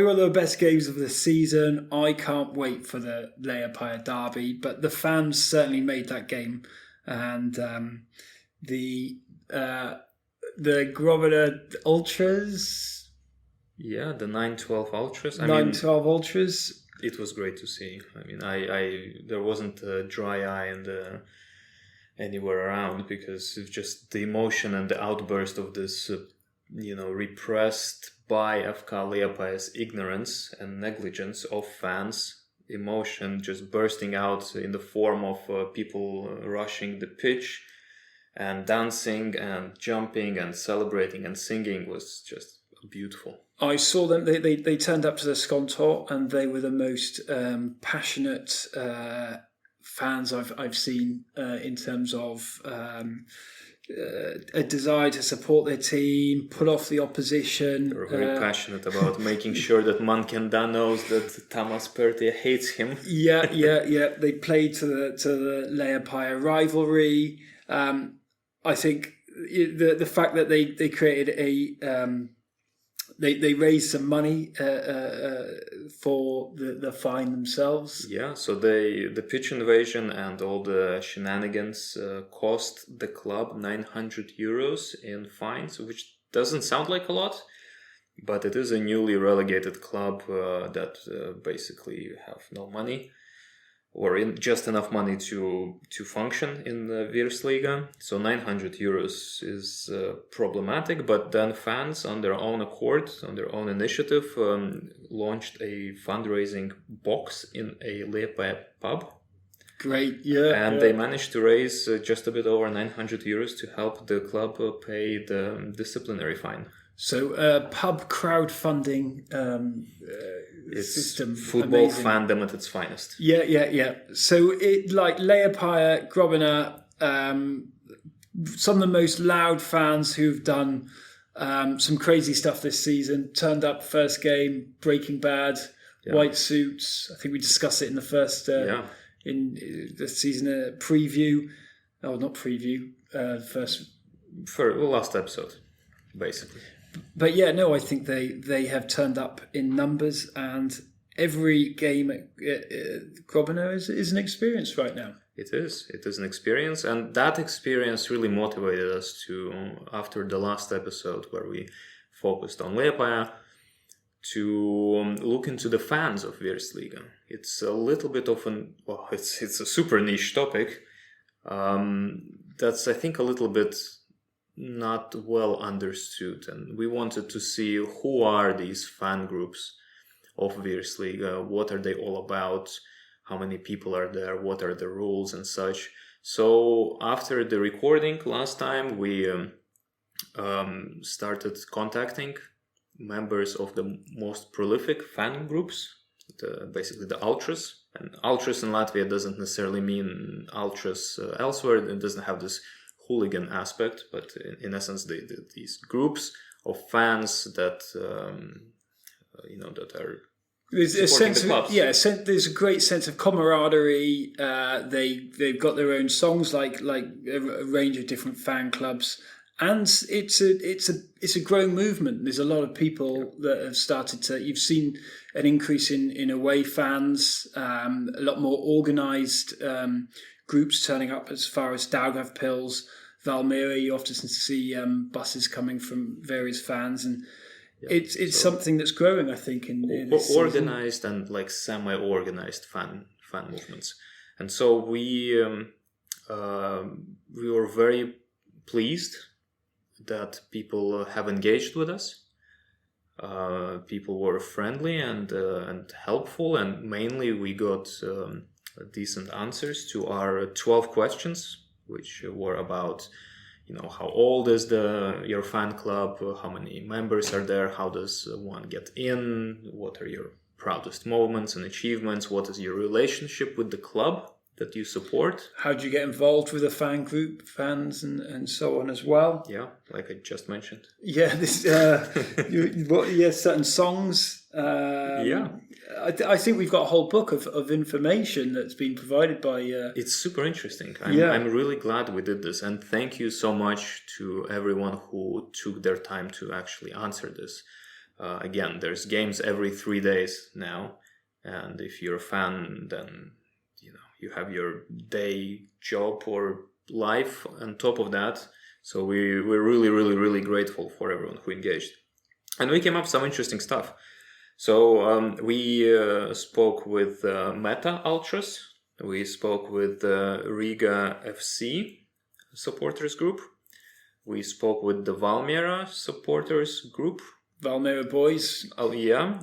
one of the best games of the season. I can't wait for the Liepāja derby, but the fans certainly made that game. And the Grobina Ultras. Yeah, the 912 Ultras. 912 Ultras. It was great to see. I mean, there wasn't a dry eye anywhere around, because it's just the emotion and the outburst of this, repressed by FK Liepāja's ignorance and negligence of fans. Emotion just bursting out in the form of people rushing the pitch and dancing and jumping and celebrating and singing was just beautiful. I saw them. They turned up to the Skontor, and they were the most passionate fans I've seen in terms of a desire to support their team, pull off the opposition. They're very passionate about making sure that Mankenda knows that Tamas Pertia hates him. Yeah. They played to the Leijopaja rivalry. I think the fact that they created they raised some money for the fine themselves. Yeah, so the pitch invasion and all the shenanigans cost the club €900 in fines, which doesn't sound like a lot, but it is a newly relegated club that basically have no money, or just enough money to function in the Virsliga. So €900 is problematic, but then fans on their own accord, on their own initiative, launched a fundraising box in a Liepaja pub. Great, yeah. And they managed to raise just a bit over €900 to help the club pay the disciplinary fine. So pub crowdfunding system. Football Amazing. fandom at its finest. Yeah. So it like Leijopaja, Grobina, some of the most loud fans who've done some crazy stuff this season. Turned up first game, Breaking Bad, white suits. I think we discussed it in the first in the season preview. Oh, not preview. Last episode, basically. But yeah, no, I think they have turned up in numbers, and every game at Grobina is an experience right now. It is an experience, and that experience really motivated us to, after the last episode where we focused on Leijopaja, to look into the fans of Virsliga. It's a little bit of it's a super niche topic. That's, I think, a little bit not well understood, and we wanted to see who are these fan groups of Virsliga, what are they all about, how many people are there, what are the rules and such. So after the recording last time, we started contacting members of the most prolific fan groups, basically the Ultras. And Ultras in Latvia doesn't necessarily mean Ultras elsewhere. It doesn't have this hooligan aspect, but in essence, these groups of fans that that are there's a sense of there's a great sense of camaraderie. They've got their own songs, like a range of different fan clubs, and it's a growing movement. There's a lot of people that have started to. You've seen an increase in away fans, a lot more organised groups turning up as far as Daugavpils, Valmiera. You often see buses coming from various fans, and it's something that's growing, I think, in organized season. And like semi-organized fan movements. And so we were very pleased that people have engaged with us. People were friendly and helpful, and mainly we got decent answers to our 12 questions, which were about, how old is your fan club, how many members are there, how does one get in, what are your proudest moments and achievements, what is your relationship with the club that you support. How do you get involved with a fan group, fans, and so on as well? Yeah, like I just mentioned. Yeah, this certain songs. I think we've got a whole book of information that's been provided by. It's super interesting. I'm really glad we did this, and thank you so much to everyone who took their time to actually answer this. Again, there's games every 3 days now, and if you're a fan, then you have your day job or life on top of that. So we're really, really, really grateful for everyone who engaged. And we came up with some interesting stuff. So we spoke with Meta Ultras. We spoke with Riga FC supporters group. We spoke with the Valmiera supporters group. Valmiera boys. Oh, yeah.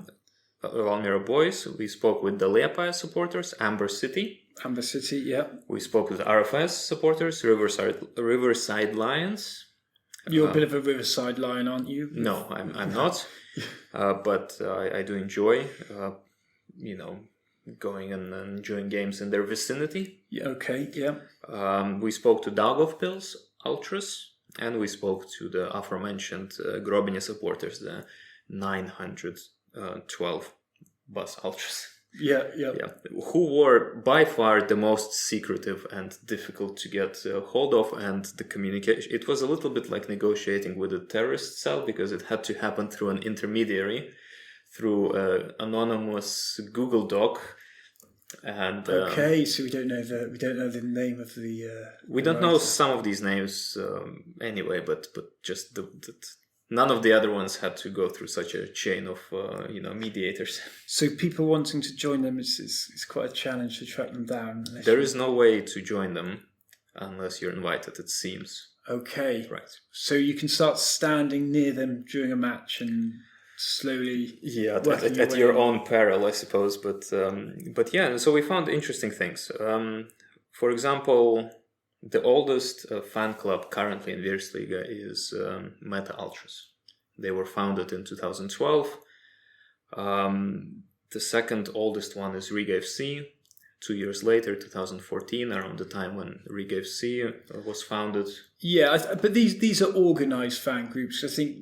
Valmiera boys. We spoke with the Liepaja supporters, Amber City. Amber City, yeah. We spoke with RFS supporters, Riverside Lions. You're a bit of a Riverside Lion, aren't you? No, I'm not. But I do enjoy, going and enjoying games in their vicinity. Yeah, okay, yeah. We spoke to Daugavpils Ultras, and we spoke to the aforementioned Grobinja supporters, the 912 bus Ultras. Yeah. Who were by far the most secretive and difficult to get hold of, and the communication. It was a little bit like negotiating with a terrorist cell, because it had to happen through an intermediary, through an anonymous Google Doc. And okay, so we don't know the name of the. We don't know some of these names anyway, but just none of the other ones had to go through such a chain of mediators. So people wanting to join them is quite a challenge to track them down. There is no way to join them unless you're invited, it seems. Okay. Right. So you can start standing near them during a match and slowly. Yeah, at your own peril, I suppose. But yeah, so we found interesting things. For example, the oldest fan club currently in Virsliga is Meta Ultras. They were founded in 2012. The second oldest one is Riga FC. 2 years later, 2014, around the time when Riga FC was founded. Yeah, but these are organised fan groups. I think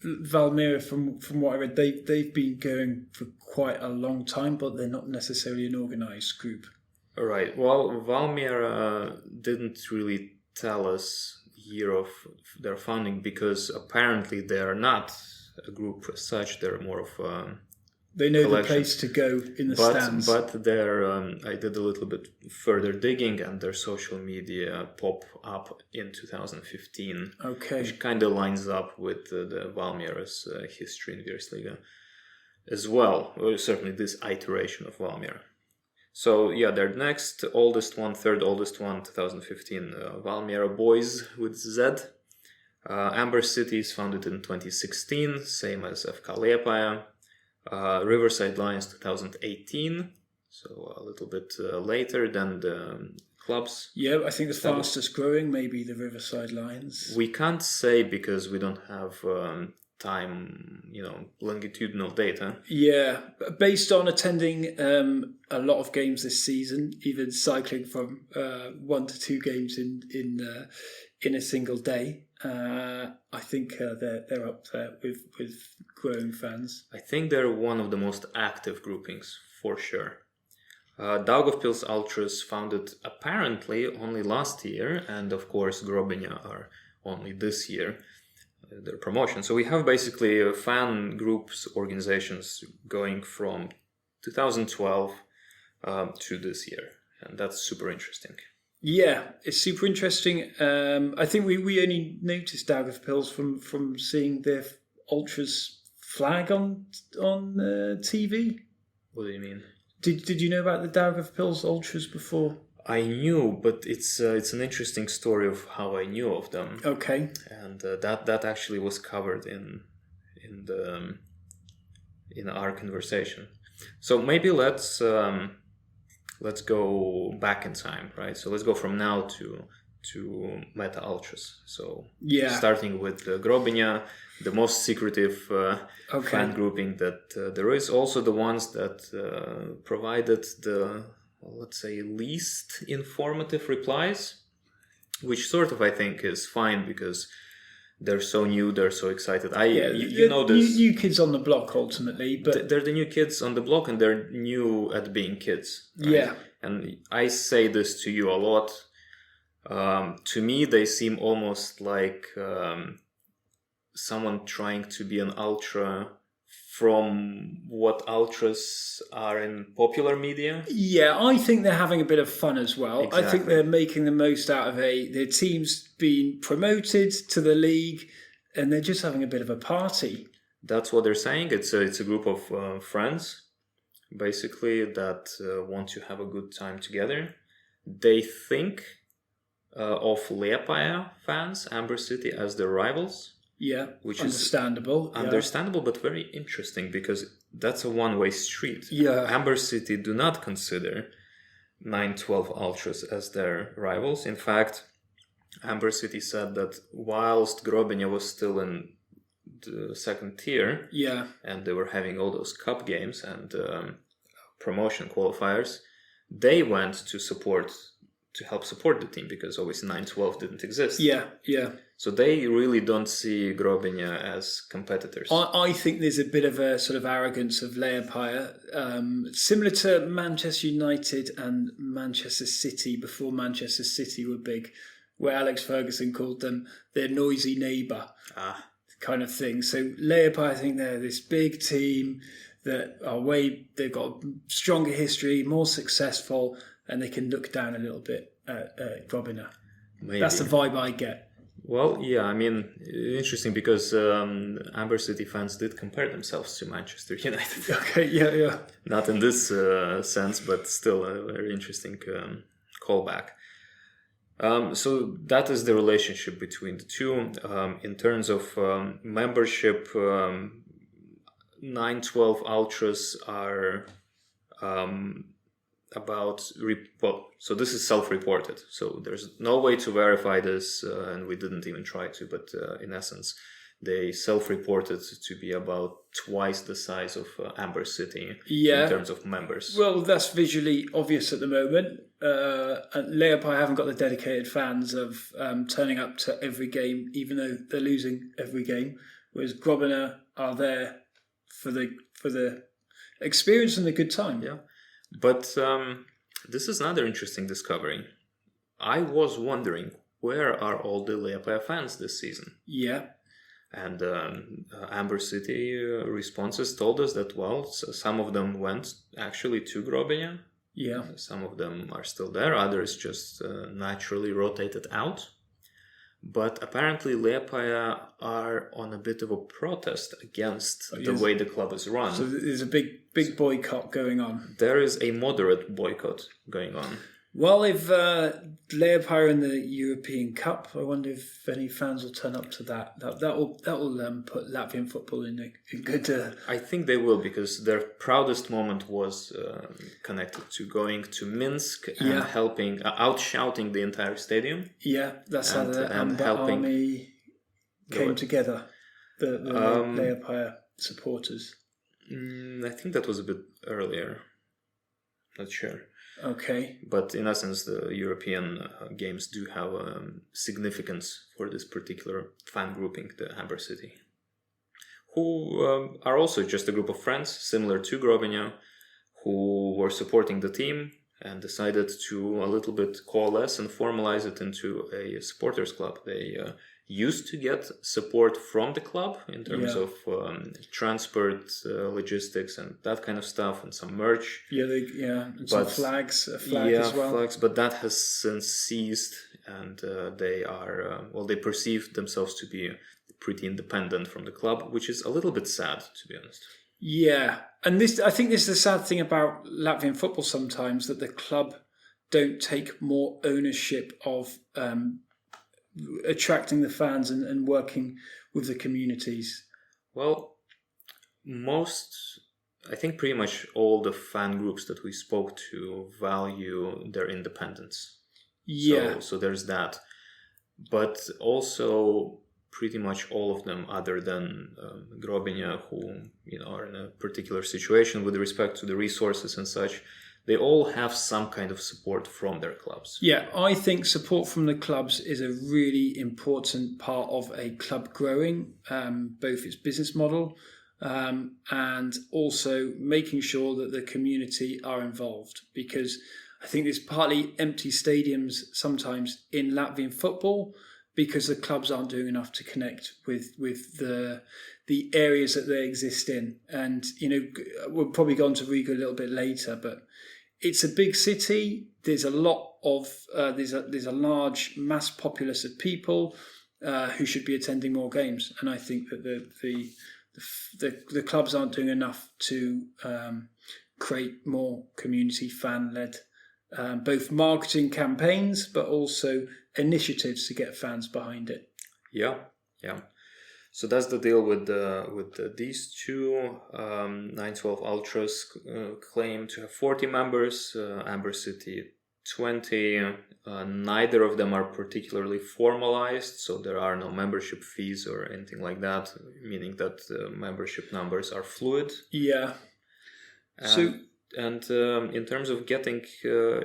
Valmiera, from what I read, they've been going for quite a long time, but they're not necessarily an organised group. Right. Well, Valmiera didn't really tell us year of their founding, because apparently they are not a group as such. They're more of a they know collection. The place to go in the stands. But their I did a little bit further digging, and their social media pop up in 2015. Okay. Which kind of lines up with the Valmiera's history in Virsliga as well. Or certainly this iteration of Valmiera. So yeah, their next oldest one, third oldest one, 2015, Valmiera Boys with Z. Amber City is founded in 2016, same as FK Liepaja. Riverside Lions 2018, so a little bit later than the clubs. Yeah, I think the fastest growing may be the Riverside Lions. We can't say because we don't have time, longitudinal data. Yeah, based on attending a lot of games this season, even cycling from 1 to 2 games in a single day. I think they're up there with growing fans. I think they're one of the most active groupings, for sure. Daugavpils Ultras founded apparently only last year, and of course Grobinja are only this year, their promotion. So we have basically fan groups, organizations going from 2012 to this year, and that's super interesting. Yeah, it's super interesting. I think we only noticed Daugavpils from seeing their Ultras flag on TV. What do you mean? Did you know about the Daugavpils Ultras before? I knew, but it's an interesting story of how I knew of them. Okay. And that actually was covered in our conversation. So maybe let's go back in time, right? So let's go from now to Meta Ultras. So yeah, starting with Grobinja, the most secretive fan grouping that there is. Also the ones that provided the, let's say, least informative replies, which sort of I think is fine because they're so new, they're so excited. You know this. New kids on the block ultimately, but they're the new kids on the block, and they're new at being kids. Right? Yeah, and I say this to you a lot. To me, they seem almost like someone trying to be an ultra from what ultras are in popular media. Yeah, I think they're having a bit of fun as well. Exactly. I think they're making the most out of their team's been promoted to the league, and they're just having a bit of a party. That's what they're saying. It's a group of friends, basically, that want to have a good time together. They think of Liepaja fans, Amber City, as their rivals. Yeah, which understandable. is understandable, but very interesting because that's a one-way street. Yeah, Amber City do not consider 912 Ultras as their rivals. In fact, Amber City said that whilst Grobenia was still in the second tier, Yeah. and they were having all those cup games and promotion qualifiers, they went to help support the team, because obviously 9-12 didn't exist. Yeah, yeah. So they really don't see Grobenia as competitors. I think there's a bit of a sort of arrogance of Leopold, similar to Manchester United and Manchester City before Manchester City were big, where Alex Ferguson called them their noisy neighbour kind of thing. So Leopold, I think they're this big team that they've got a stronger history, more successful, and they can look down a little bit at Grobenia. Maybe. That's the vibe I get. Well, yeah, I mean, interesting, because Amber City fans did compare themselves to Manchester United. Okay, yeah. Not in this sense, but still a very interesting callback. So that is the relationship between the two. In terms of membership, 9-12 Ultras are so this is self-reported, so there's no way to verify this, and we didn't even try to, but in essence they self-reported to be about twice the size of Amber City in terms of members. Well, that's visually obvious at the moment. And Leopold haven't got the dedicated fans of turning up to every game, even though they're losing every game, whereas Grobenia are there for the experience and the good time. Yeah. But this is another interesting discovery. I was wondering, where are all the Leopold fans this season? Yeah. And Amber City responses told us that, well, some of them went actually to Grobenia. Yeah. Some of them are still there. Others just naturally rotated out. But apparently Leopold are on a bit of a protest against the way the club is run. So there's a big boycott going on. There is a moderate boycott going on. Well, if Leopold in the European Cup, I wonder if any fans will turn up to that. That will put Latvian football in a good. I think they will, because their proudest moment was connected to going to Minsk and helping, out-shouting the entire stadium. Yeah, that's how the Amber Army came together. The Leopold supporters. I think that was a bit earlier. Not sure. Okay. But in essence, the European games do have significance for this particular fan grouping, the Amber City, who are also just a group of friends, similar to Grobenia, who were supporting the team and decided to a little bit coalesce and formalize it into a supporters club. They used to get support from the club in terms of transport, logistics, and that kind of stuff, and some merch. And some flags, a flag as well. Flags, but that has since ceased, and they are they perceive themselves to be pretty independent from the club, which is a little bit sad, to be honest. Yeah, and I think this is the sad thing about Latvian football sometimes, that the club don't take more ownership of attracting the fans and working with the communities. Well, I think pretty much all the fan groups that we spoke to value their independence. Yeah. So there's that. But also pretty much all of them, other than Grobenia, who are in a particular situation with respect to the resources and such, they all have some kind of support from their clubs. Yeah, I think support from the clubs is a really important part of a club growing, both its business model and also making sure that the community are involved. Because I think there's partly empty stadiums sometimes in Latvian football because the clubs aren't doing enough to connect with the areas that they exist in. And, we'll probably go on to Riga a little bit later, but it's a big city. There's a lot of there's a large mass populace of people who should be attending more games, and I think that the clubs aren't doing enough to create more community fan-led both marketing campaigns, but also initiatives to get fans behind it. Yeah. So that's the deal with these two. 9-12 Ultras claim to have 40 members. Amber City 20. Neither of them are particularly formalized, so there are no membership fees or anything like that, meaning that membership numbers are fluid. Yeah. And in terms of getting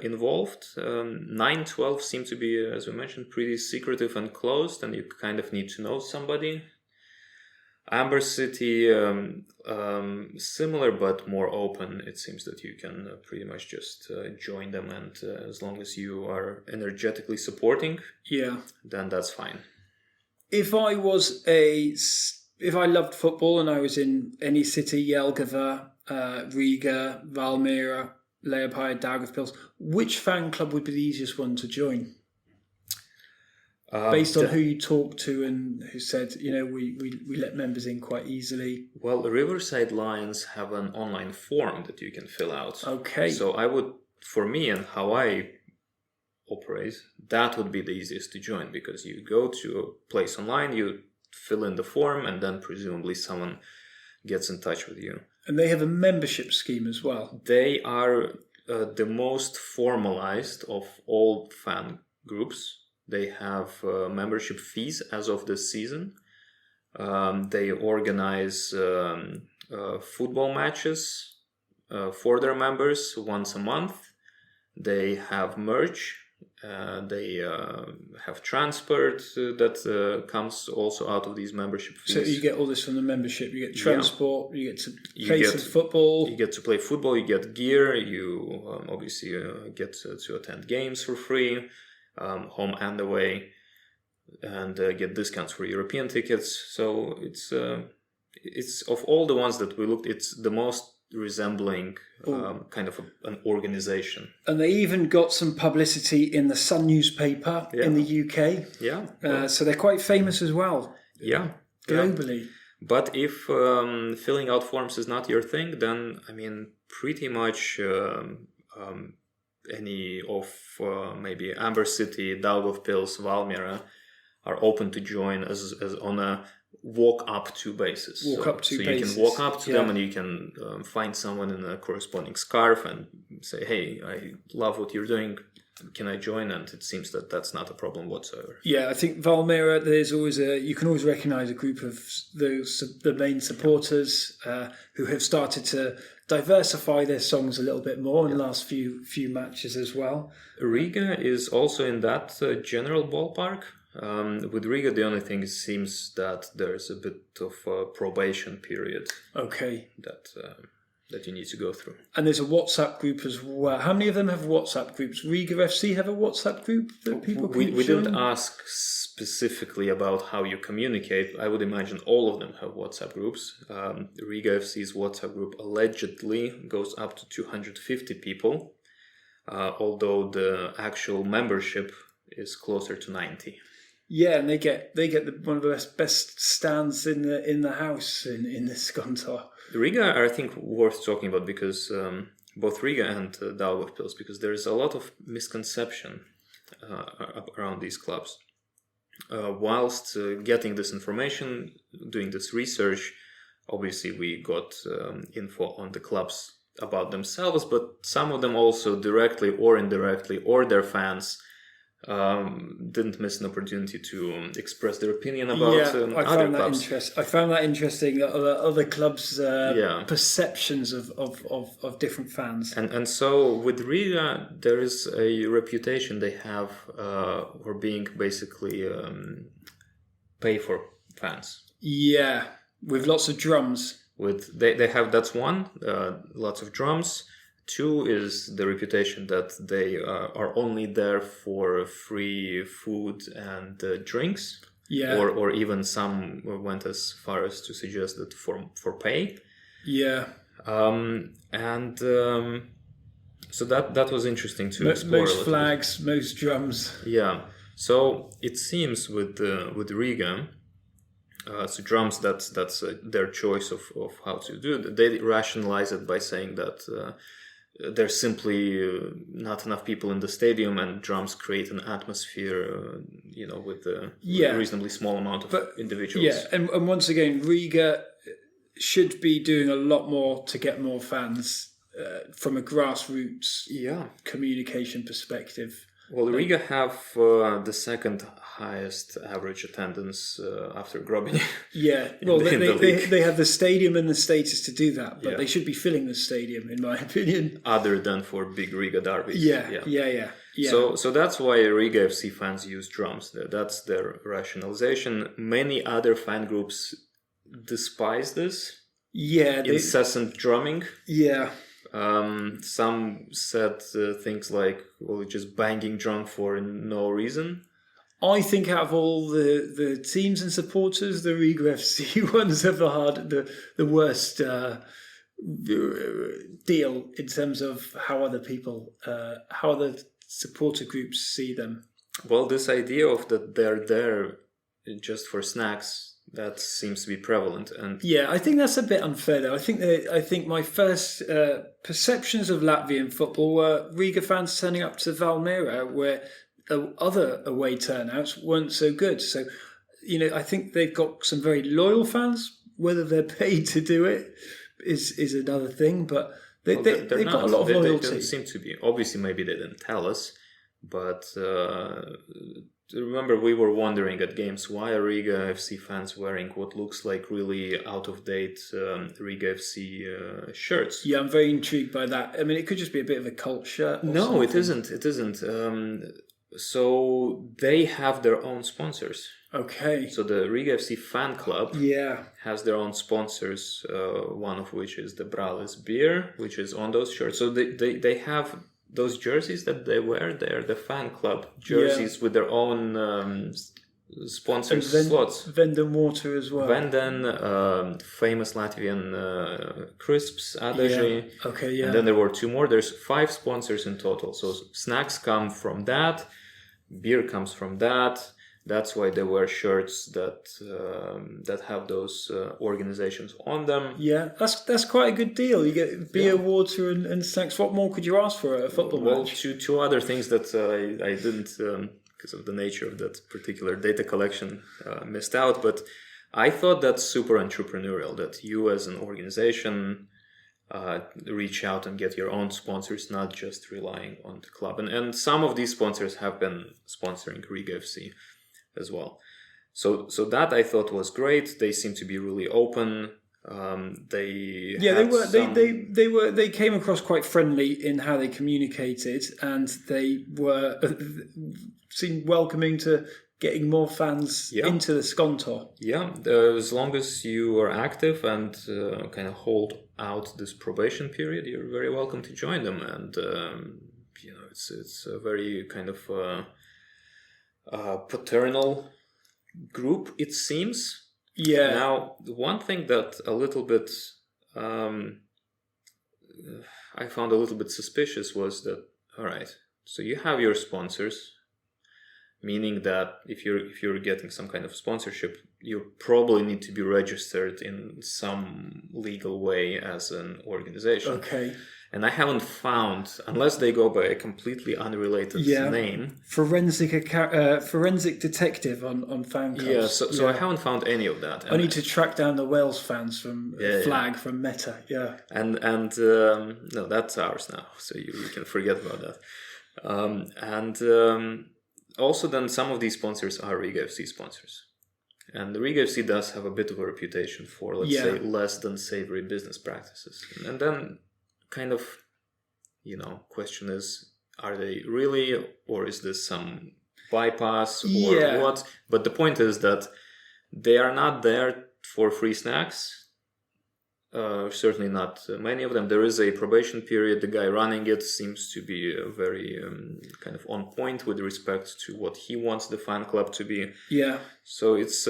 involved, 9-12 seem to be, as we mentioned, pretty secretive and closed, and you kind of need to know somebody. Amber City, similar but more open. It seems that you can pretty much just join them, and as long as you are energetically supporting, then that's fine. If I loved football and I was in any city, Jelgava, Riga, Valmiera, Liepāja, Daugavpils, which fan club would be the easiest one to join? Based on who you talked to and who said, we let members in quite easily. Well, the Riverside Lions have an online form that you can fill out. Okay. So I would, for me and how I operate, that would be the easiest to join, because you go to a place online, you fill in the form, and then presumably someone gets in touch with you. And they have a membership scheme as well. They are the most formalized of all fan groups. They have membership fees as of this season. They organize football matches for their members once a month. They have merch. They have transport that comes also out of these membership fees. So you get all this from the membership. You get transport. You get to play some football. You get to play football. You get gear. You obviously get to attend games for free. Home and away, and get discounts for European tickets. So it's of all the ones that we looked, it's the most resembling kind of an organization. And they even got some publicity in the Sun newspaper in the UK. Yeah. So they're quite famous as well. Yeah. Globally. Yeah. But if filling out forms is not your thing, then pretty much any of maybe Amber City, Daugavpils, Valmiera are open to join as on a walk up to basis. So you can walk up to them and you can find someone in a corresponding scarf and say, "Hey, I love what you're doing. Can I join?" And it seems that that's not a problem whatsoever. Yeah, I think Valmiera, you can always recognise a group of the main supporters who have started to diversify their songs a little bit more in the last few matches as well. Riga is also in that general ballpark. With Riga, the only thing seems that there's a bit of a probation period. Okay. That you need to go through. And there's a WhatsApp group as well. How many of them have WhatsApp groups? Riga FC have a WhatsApp group that people can We didn't ask specifically about how you communicate. I would imagine all of them have WhatsApp groups. Riga FC's WhatsApp group allegedly goes up to 250 people, although the actual membership is closer to 90. Yeah, and they get one of the best stands in the house in this Skonto. Riga, I think, worth talking about because both Riga and Daugavpils, because there is a lot of misconception around these clubs. Whilst getting this information, doing this research, obviously we got info on the clubs about themselves, but some of them also directly or indirectly, or their fans, didn't miss an opportunity to express their opinion about other clubs. I found that interesting. Other clubs' perceptions of different fans. And so with Riga, there is a reputation they have for being basically pay for fans. Yeah, with lots of drums. They have, that's one, lots of drums. Two is the reputation that they are only there for free food and drinks. Yeah. Or even some went as far as to suggest that for pay. Yeah. So that was interesting to explore. Most flags, most drums. Yeah. So it seems with Riga, so drums, that's their choice of how to do it. They rationalize it by saying that there's simply not enough people in the stadium, and drums create an atmosphere, with a reasonably small amount of individuals. Yeah, and once again, Riga should be doing a lot more to get more fans. from a grassroots Yeah. communication perspective. Well, Riga have the second highest average attendance after Grobny. Yeah, in well, the league. they have the stadium and the status to do that, but Yeah. they should be filling the stadium, in my opinion. Other than for big Riga derbies. Yeah. So that's why Riga FC fans use drums. That's their rationalization. Many other fan groups despise this incessant drumming. Yeah. Some said things like, well, just banging drum for no reason. I think out of all the teams and supporters, the Riga FC ones have the worst deal in terms of how other people, how other supporter groups see them. Well, this idea of that they're there just for snacks, that seems to be prevalent. And yeah, I think that's a bit unfair though. I think my first perceptions of Latvian football were Riga fans turning up to Valmiera, where other away turnouts weren't so good. So, I think they've got some very loyal fans. Whether they're paid to do it is another thing, but they've got a lot of loyalty. They don't seem to be. Obviously, maybe they didn't tell us, but remember we were wondering at games why are Riga FC fans wearing what looks like really out-of-date Riga FC shirts. Yeah, I'm very intrigued by that. I mean, it could just be a bit of a cult shirt. No, it isn't. It isn't. So they have their own sponsors. Okay. So the Riga FC fan club has their own sponsors, one of which is the Brales beer, which is on those shirts. So they have those jerseys that they wear. They're the fan club jerseys with their own sponsor slots. Venden water as well. Venden, famous Latvian crisps, Adaži. Yeah. Okay, yeah. And then there were two more. There's 5 sponsors in total. So snacks come from that. Beer comes from that. That's why they wear shirts that have those organizations on them. Yeah, that's quite a good deal. You get beer, water, and snacks. What more could you ask for at a football match? Well, two other things that I didn't, because of the nature of that particular data collection, missed out. But I thought that's super entrepreneurial, that you as an organization reach out and get your own sponsors, not just relying on the club. And some of these sponsors have been sponsoring Riga FC as well. So that I thought was great. They seem to be really open. They came across quite friendly in how they communicated, and they seemed welcoming to getting more fans into the Skonto. Yeah, as long as you are active and kind of hold out this probation period, you're very welcome to join them. And it's a very kind of paternal group, it seems. Yeah. Now, one thing that a little bit I found a little bit suspicious was that, all right, so you have your sponsors, meaning that if you're getting some kind of sponsorship, you probably need to be registered in some legal way as an organization. Okay. And I haven't found, unless they go by a completely unrelated name. Forensic detective on fan clubs. Yeah, so I haven't found any of that. I need to track down the Wales fans from Flag from Meta. Yeah. And no, that's ours now, so you can forget about that. Also then some of these sponsors are Riga FC sponsors. And the Riga FC does have a bit of a reputation for, let's say, less than savory business practices. And then kind of, question is, are they really, or is this some bypass or what? But the point is that they are not there for free snacks. Certainly not many of them. There is a probation period. The guy running it seems to be very kind of on point with respect to what he wants the fan club to be. Yeah. So it's,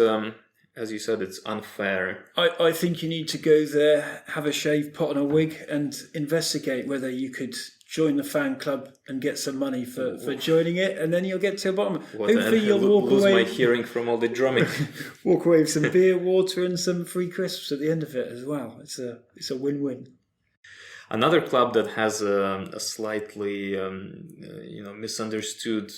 as you said, it's unfair. I think you need to go there, have a shave, put on a wig, and investigate whether you could join the fan club and get some money for joining it, and then you'll get to the bottom. Hopefully you'll lose my hearing from all the drumming. Walk away with some beer, water, and some free crisps at the end of it as well. It's a win-win. Another club that has a slightly, misunderstood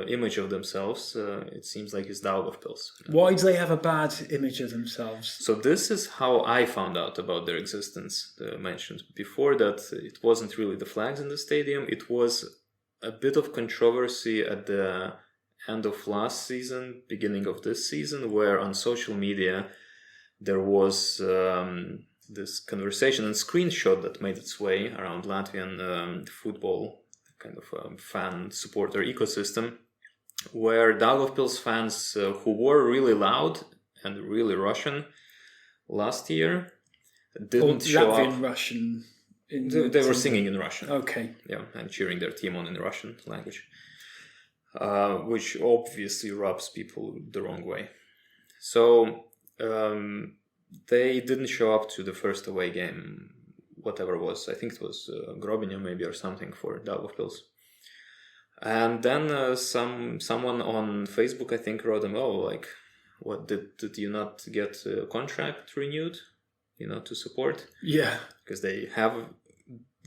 image of themselves, it seems like, is Daugavpils. Why do they have a bad image of themselves? So this is how I found out about their existence. Mentioned before that it wasn't really the flags in the stadium. It was a bit of controversy at the end of last season, beginning of this season, where on social media there was this conversation and screenshot that made its way around Latvian football kind of fan supporter ecosystem, where Daugavpils fans who were really loud and really Russian last year didn't show Latvian up. Russian. They were singing in Russian. Okay. Yeah, and cheering their team on in the Russian language, which obviously rubs people the wrong way. So they didn't show up to the first away game, whatever it was. I think it was Grobinja maybe or something for Daugavpils. And then someone on Facebook, I think, wrote them, what, did you not get a contract renewed, to support? Yeah. Because they have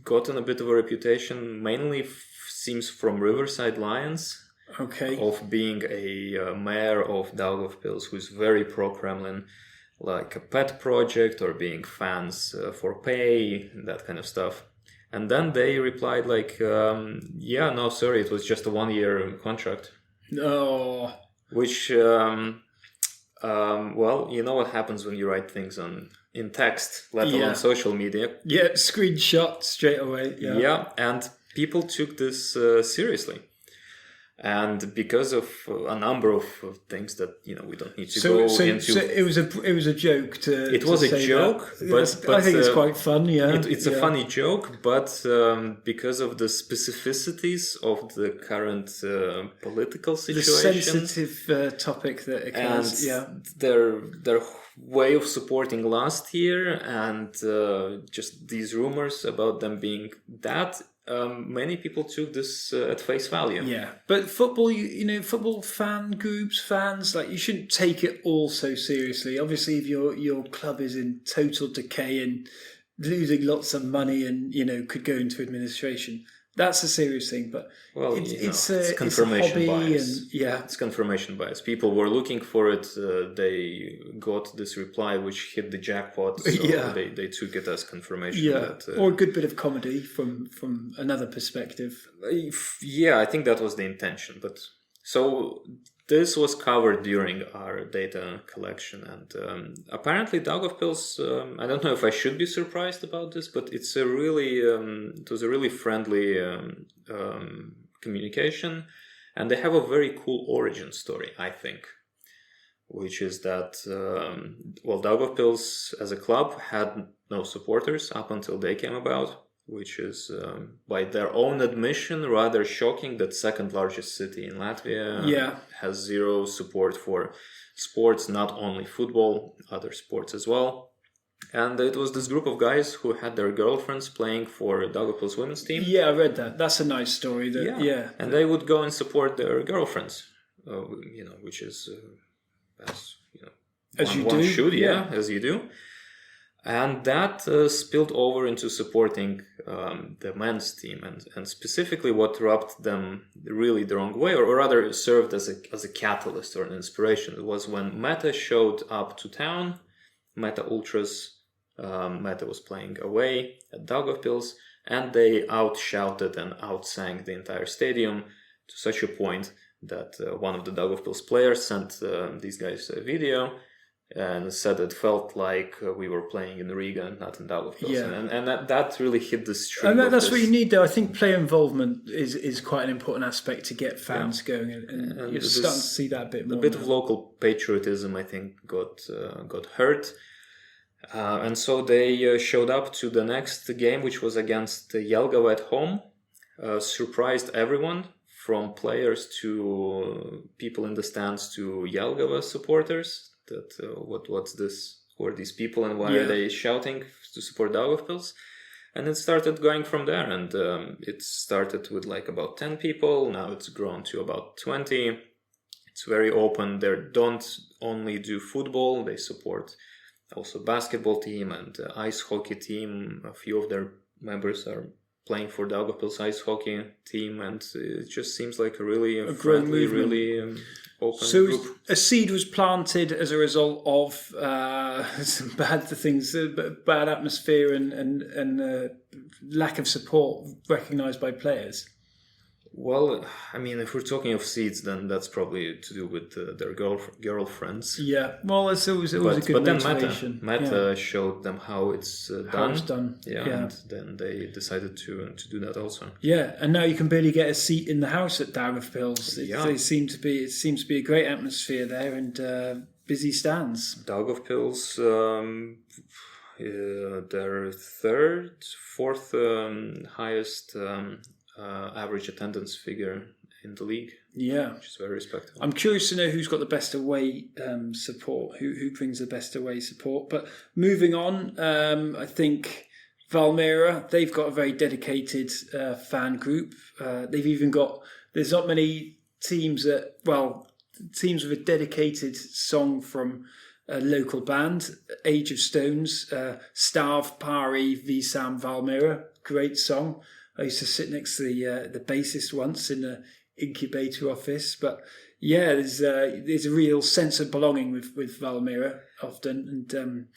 gotten a bit of a reputation, mainly seems from Riverside Lions, Okay. of being a mayor of Daugavpils who's very pro-Kremlin, like a pet project or being fans for pay, that kind of stuff. And then they replied no, sorry, it was just a 1-year contract. No. Which, you know what happens when you write things in text, let alone social media. Yeah, screenshot straight away. Yeah. Yeah, and people took this seriously. And because of a number of things that we don't need to go into. So it was a joke to. It was a joke, but I think it's quite fun. Yeah, it's a funny joke, but because of the specificities of the current political situation, the sensitive topic that occurs, and their way of supporting last year, and just these rumors about them being that. Many people took this at face value. Yeah, but football, football fan groups, fans, you shouldn't take it all so seriously. Obviously, if your club is in total decay and losing lots of money and could go into administration, that's a serious thing. But it's confirmation it's a hobby bias. And it's confirmation bias. People were looking for it. They got this reply which hit the jackpot. So they took it as confirmation. Yeah, or a good bit of comedy from another perspective. Yeah, I think that was the intention. But so this was covered during our data collection, and apparently Daugavpils. I don't know if I should be surprised about this, but it was a really friendly communication, and they have a very cool origin story, I think, which is that Daugavpils as a club had no supporters up until they came about, which is, by their own admission, rather shocking that second largest city in Latvia has zero support for sports, not only football, other sports as well. And it was this group of guys who had their girlfriends playing for Daugavpils women's team. Yeah, I read that. That's a nice story. And they would go and support their girlfriends, which is, as you do. And that spilled over into supporting the men's team, and specifically what rubbed them really the wrong way, or rather served as a catalyst or an inspiration. It was when Meta showed up to town. Meta Ultras, Meta was playing away at Daugavpils, and they outshouted and outsang the entire stadium to such a point that one of the Daugavpils players sent these guys a video and said it felt like we were playing in Riga, not in Daugavpils. Yeah. And that really hit the streak. And that's what you need, though. I think player involvement is quite an important aspect to get fans going, and you're starting to see that a bit more. A bit of local patriotism, I think, got hurt. And so they showed up to the next game, which was against Jelgava at home, surprised everyone, from players to people in the stands to Jelgava supporters. That what's this? Who are these people, and why are they shouting to support Daugavpils? And it started going from there, and it started with about 10 people. Now it's grown to about 20. It's very open. They don't only do football; they support also basketball team and ice hockey team. A few of their members are playing for Daugavpils ice hockey team, and it just seems like a really growing friendly, movement. really open So group. a seed was planted as a result of some bad things, bad atmosphere and lack of support recognised by players. Well, I mean, if we're talking of seeds, then that's probably to do with their girlfriends. Yeah, well, it's always a good But then motivation. Meta showed them how it's done. How it's done. Yeah, and then they decided to do that also. Yeah, and now you can barely get a seat in the house at Daugavpils. It seems to be a great atmosphere there and busy stands. Daugavpils, their fourth highest average attendance figure in the league. Yeah, which is very respectable. I'm curious to know who's got the best away support, who brings the best away support. But moving on, I think Valmiera, they've got a very dedicated fan group. They've even got, there's not many teams teams with a dedicated song from a local band, Age of Stones, Stav Pari Visam Valmiera, great song. I used to sit next to the bassist once in the incubator office, but yeah, there's a real sense of belonging with Valmiera often, and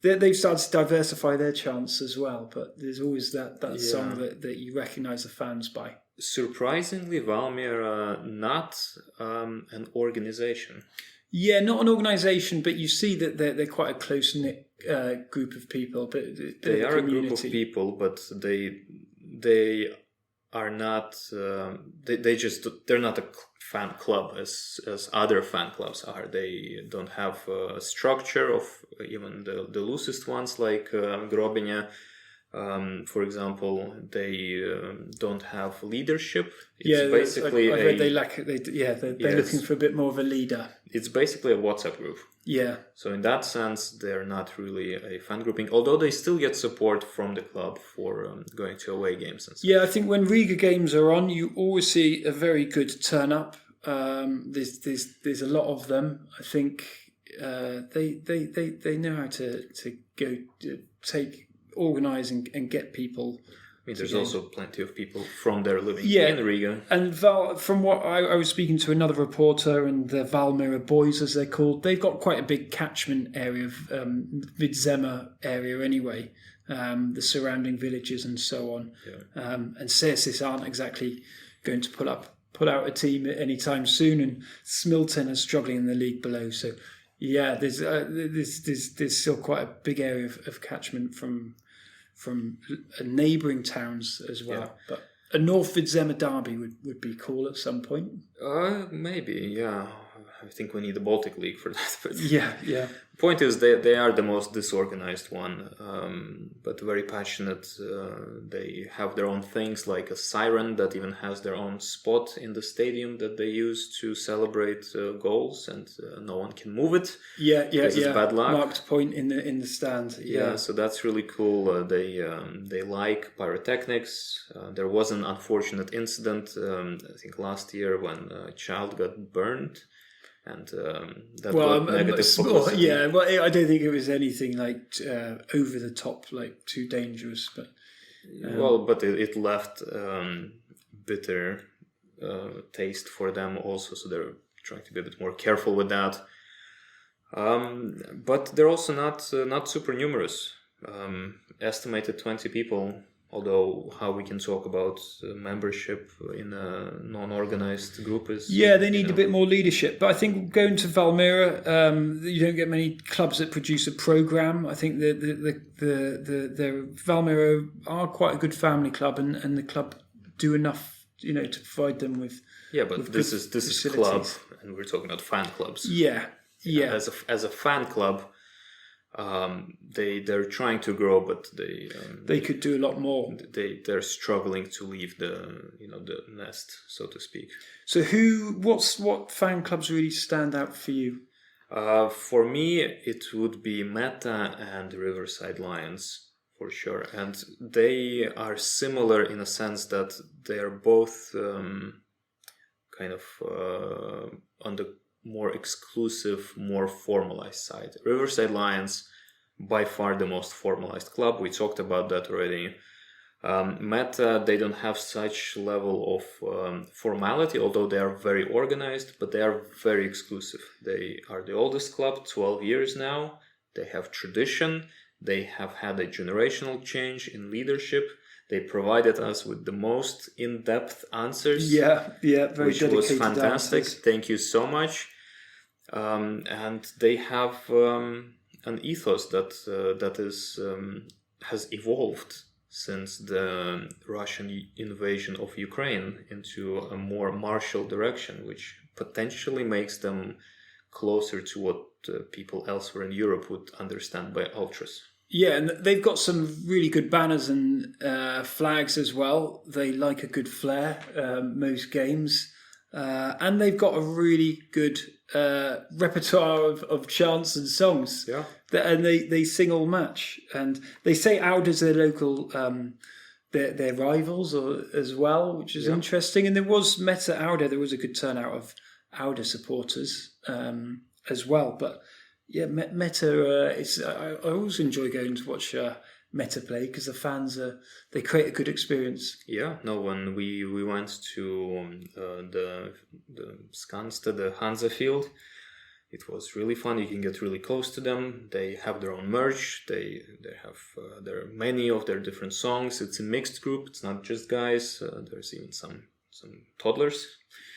they've started to diversify their chants as well. But there's always that song that you recognise the fans by. Surprisingly, Valmiera not an organization. Yeah, not an organisation, but you see that they're quite a close knit group of people. But they are a group of people, but they are not. They're not a fan club as other fan clubs are. They don't have a structure of even the loosest ones like Grobinja. For example, they don't have leadership. It's basically I read they lack. They're looking for a bit more of a leader. It's basically a WhatsApp group. Yeah. So in that sense, they're not really a fan grouping, although they still get support from the club for going to away games and stuff. Yeah, I think when Riga games are on, you always see a very good turn up. There's a lot of them. I think they know how to go organise and get people. I mean, there's also plenty of people from there living in Riga. And from what I was speaking to another reporter, and the Valmiera boys, as they're called, they've got quite a big catchment area of Vidzema area anyway, the surrounding villages and so on. Yeah. And Cersis aren't exactly going to put out a team anytime soon, and Smilton are struggling in the league below. So yeah, there's still quite a big area of catchment from neighbouring towns as well. Yeah. But a North Vidzema derby would be cool at some point. Maybe, yeah. I think we need the Baltic League for that. But yeah. Point is, they are the most disorganized one, but very passionate. They have their own things, like a siren that even has their own spot in the stadium that they use to celebrate goals, and no one can move it. Yeah. It's bad luck. Marked point in the stand. Yeah, so that's really cool. They like pyrotechnics. There was an unfortunate incident, I think last year, when a child got burned. And that got negative publicity. Yeah, well, I don't think it was anything like over the top, like too dangerous. But but it left bitter taste for them also, so they're trying to be a bit more careful with that. But they're also not super numerous. Estimated 20 people. Although how we can talk about membership in a non-organized group is... Yeah, they need a bit more leadership. But I think going to Valmiera, you don't get many clubs that produce a programme. I think the Valmiera are quite a good family club, and the club do enough, to provide them with... Yeah, but this is club, and we're talking about fan clubs. Yeah. As a fan club... they're trying to grow, but they could do a lot more. They're struggling to leave the nest, so to speak. So what fan clubs really stand out for you? For me, it would be Meta and Riverside Lions for sure, and they are similar in a sense that they are both kind of on the more exclusive, more formalized side. Riverside Lions, by far the most formalized club. We talked about that already. Meta, they don't have such level of formality, although they are very organized, but they are very exclusive. They are the oldest club, 12 years now. They have tradition. They have had a generational change in leadership. They provided us with the most in-depth answers. Yeah, very which was dedicated fantastic. answers. Thank you so much. And they have an ethos that is has evolved since the Russian invasion of Ukraine into a more martial direction, which potentially makes them closer to what people elsewhere in Europe would understand by ultras. Yeah, and they've got some really good banners and flags as well. They like a good flair, most games. And they've got a really good repertoire of chants and songs. Yeah. And they sing all match. And they say Auda's their local, their rivals as well, which is interesting. And there was Meta Auda, there was a good turnout of Auda supporters as well. But yeah, Meta, I always enjoy going to watch Meta play because the fans, they create a good experience. Yeah, no, when we went to the Skanste, the Hansa Field, it was really fun. You can get really close to them. They have their own merch. They have there are many of their different songs. It's a mixed group. It's not just guys. There's even some toddlers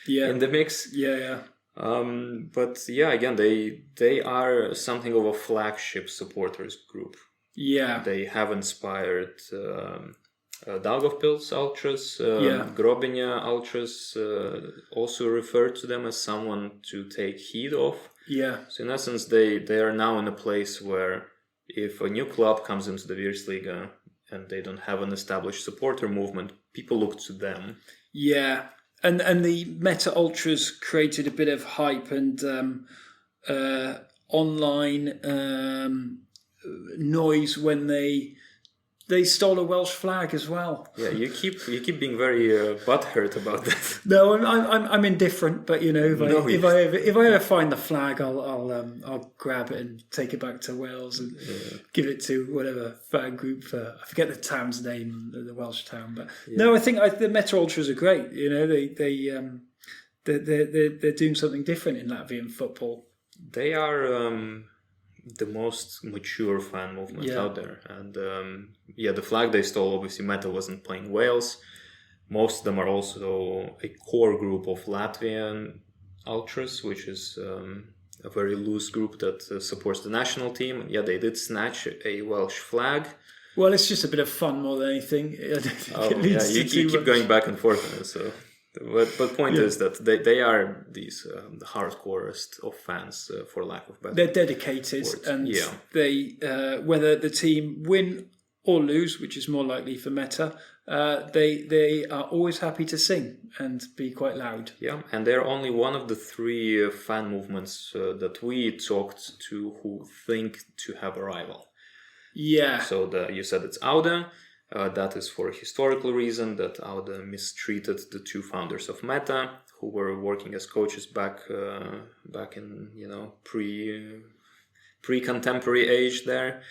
in the mix. Yeah. But yeah, again, they are something of a flagship supporters group. Yeah. They have inspired Daugavpils Ultras, Yeah. Grobiņa Ultras, also referred to them as someone to take heed of. Yeah. So in essence, they are now in a place where if a new club comes into the Virsliga and they don't have an established supporter movement, people look to them. Yeah. And the Meta Ultras created a bit of hype and online noise when they stole a Welsh flag as well. Yeah, you keep being very butthurt about that. No, I'm indifferent, but if I ever find the flag, I'll grab it and take it back to Wales and give it to whatever fan group. I forget the town's name, the Welsh town, but no, I think the Meta Ultras are great. They're doing something different in Latvian football. They are the most mature fan movement out there, and the flag they stole, obviously Meta wasn't playing Wales. Most of them are also a core group of Latvian Ultras, which is a very loose group that supports the national team. Yeah, they did snatch a Welsh flag. Well, it's just a bit of fun more than anything. I don't think you keep going back and forth on it, so. But point is that they are these the hardcorest of fans, for lack of better. They're dedicated, words. and they whether the team win or lose, which is more likely for Meta, they are always happy to sing and be quite loud. Yeah, and they're only one of the three fan movements that we talked to who think to have a rival. Yeah. So you said it's Auda. That is for a historical reason, that Auda mistreated the two founders of Meta, who were working as coaches back in pre-contemporary age there.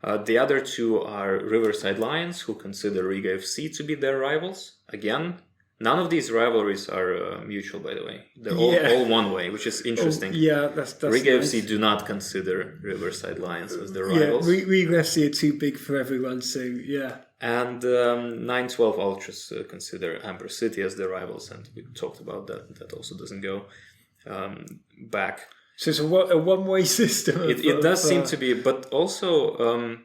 The other two are Riverside Lions, who consider Riga FC to be their rivals. Again, none of these rivalries are mutual, by the way. They're all one way, which is interesting. That's Riga nice. FC do not consider Riverside Lions as their rivals. Yeah, Riga FC are too big for everyone, so yeah. And 912 Ultras consider Amber City as their rivals, and we talked about that. That also doesn't go back. So it's a one-way system. It does seem to be, but also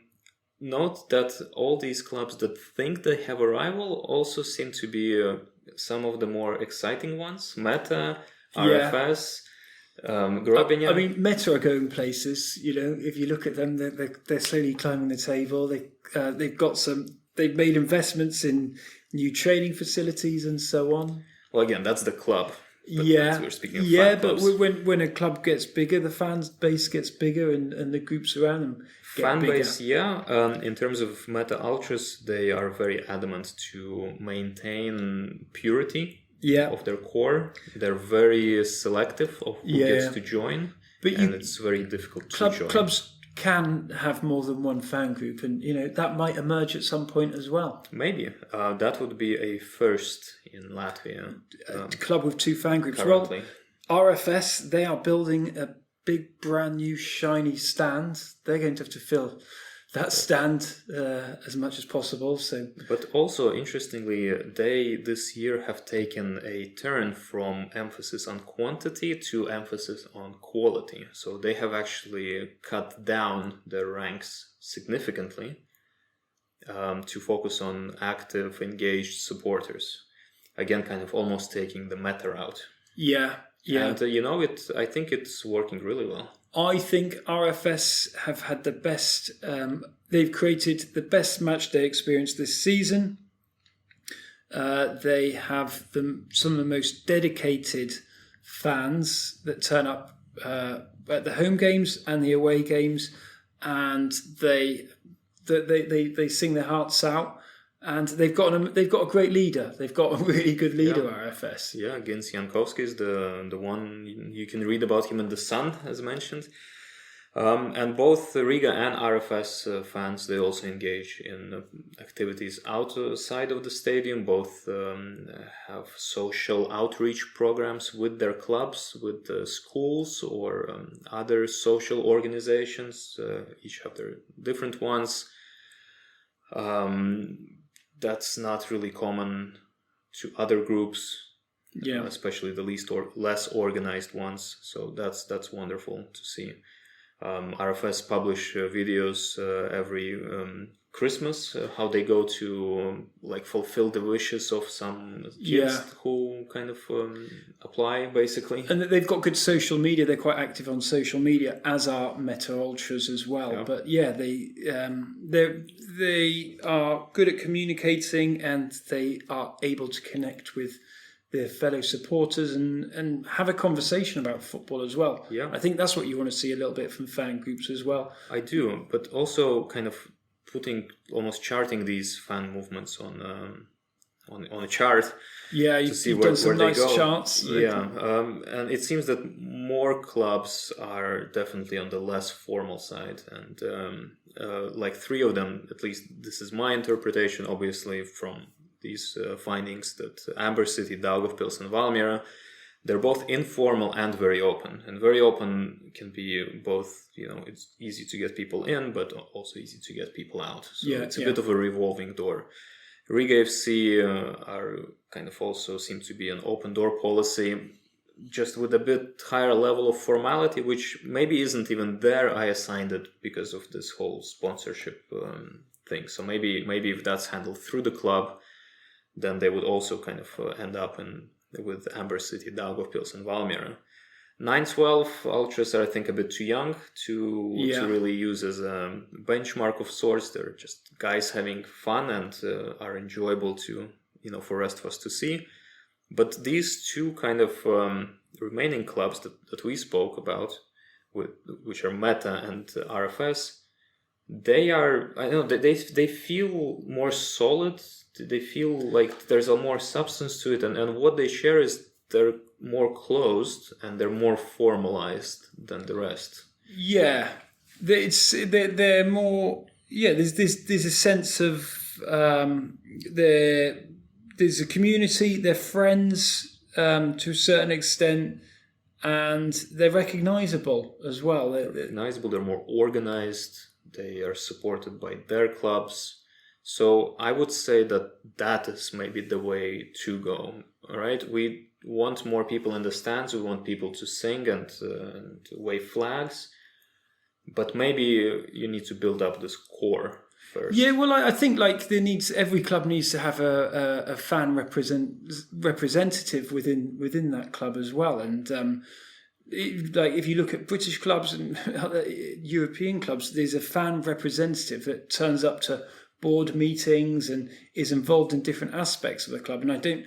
note that all these clubs that think they have a rival also seem to be some of the more exciting ones. Meta, RFS, Grobiņa. I mean, Meta are going places. If you look at them, they're slowly climbing the table. They've made investments in new training facilities and so on. Well, again, that's the club. But we're speaking of fan but clubs. when a club gets bigger, the fan base gets bigger, and the groups around them get fan bigger. base, in terms of Meta Ultras, they are very adamant to maintain purity of their core. They're very selective of who gets to join, and it's very difficult to join. Clubs can have more than one fan group, and that might emerge at some point as well. Maybe that would be a first in Latvia. A club with 2 fan groups. Currently. Well, RFS, they are building a big, brand new, shiny stand. They're going to have to fill that stand as much as possible. But also, interestingly, they this year have taken a turn from emphasis on quantity to emphasis on quality. So they have actually cut down their ranks significantly to focus on active, engaged supporters. Again, kind of almost taking the matter out. Yeah. And I think it's working really well. I think RFS have had the best. They've created the best match day experience this season. They have some of the most dedicated fans that turn up at the home games and the away games, and they sing their hearts out. And they've got a great leader. They've got a really good leader, RFS. Yeah, Gins Jankowski is the one you can read about him in The Sun, as mentioned. And both Riga and RFS fans, they also engage in activities outside of the stadium. Both have social outreach programs with their clubs, with schools or other social organizations. Each have their different ones. That's not really common to other groups, especially the less organized ones. So that's wonderful to see. RFS publish videos every Christmas, how they go to fulfill the wishes of some kids who kind of apply, basically. And they've got good social media. They're quite active on social media, as are Meta Ultras as well. Yeah. But they are good at communicating, and they are able to connect with their fellow supporters and have a conversation about football as well. Yeah. I think that's what you want to see a little bit from fan groups as well. I do, but also kind of almost charting these fan movements on a chart. Yeah, to see you've where done some they nice go. charts. Yeah, and it seems that more clubs are definitely on the less formal side, and 3 of them, at least this is my interpretation, obviously from these findings, that Amber City, Daugavpils, and Valmiera, they're both informal and very open. And very open can be both, it's easy to get people in, but also easy to get people out. So it's a bit of a revolving door. Riga FC are kind of also seem to be an open door policy, just with a bit higher level of formality, which maybe isn't even there. I assigned it because of this whole sponsorship thing. So maybe if that's handled through the club, then they would also kind of end up with Amber City, Daugavpils, and Valmiera. 9-12 Ultras are, I think, a bit too young to really use as a benchmark of sorts. They're just guys having fun and are enjoyable to, for rest of us to see. But these 2 kind of remaining clubs that we spoke about, which are Meta and RFS, they are, I don't know, they feel more solid. They feel like there's a more substance to it, and what they share is they're more closed and they're more formalized than the rest. Yeah, they're more. Yeah, there's a sense of there's a community. They're friends to a certain extent, and they're recognisable as well. They're recognisable. They're more organised. They are supported by their clubs. So I would say that is maybe the way to go. All right, we want more people in the stands. We want people to sing and wave flags. But maybe you need to build up this core first. Yeah, well, I think every club needs to have a fan representative within that club as well. And if you look at British clubs and other European clubs, there's a fan representative that turns up to board meetings and is involved in different aspects of the club. And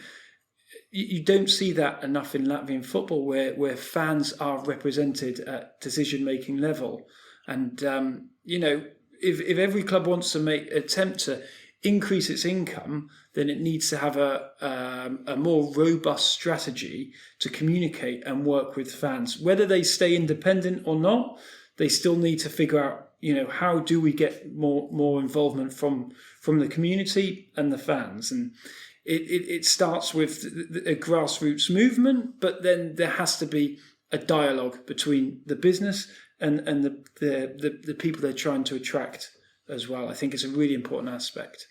you don't see that enough in Latvian football, where fans are represented at decision-making level. And if every club wants to attempt to increase its income, then it needs to have a more robust strategy to communicate and work with fans. Whether they stay independent or not, they still need to figure out how do we get more involvement from the community and the fans? And it starts with a grassroots movement, but then there has to be a dialogue between the business and the people they're trying to attract as well. I think it's a really important aspect.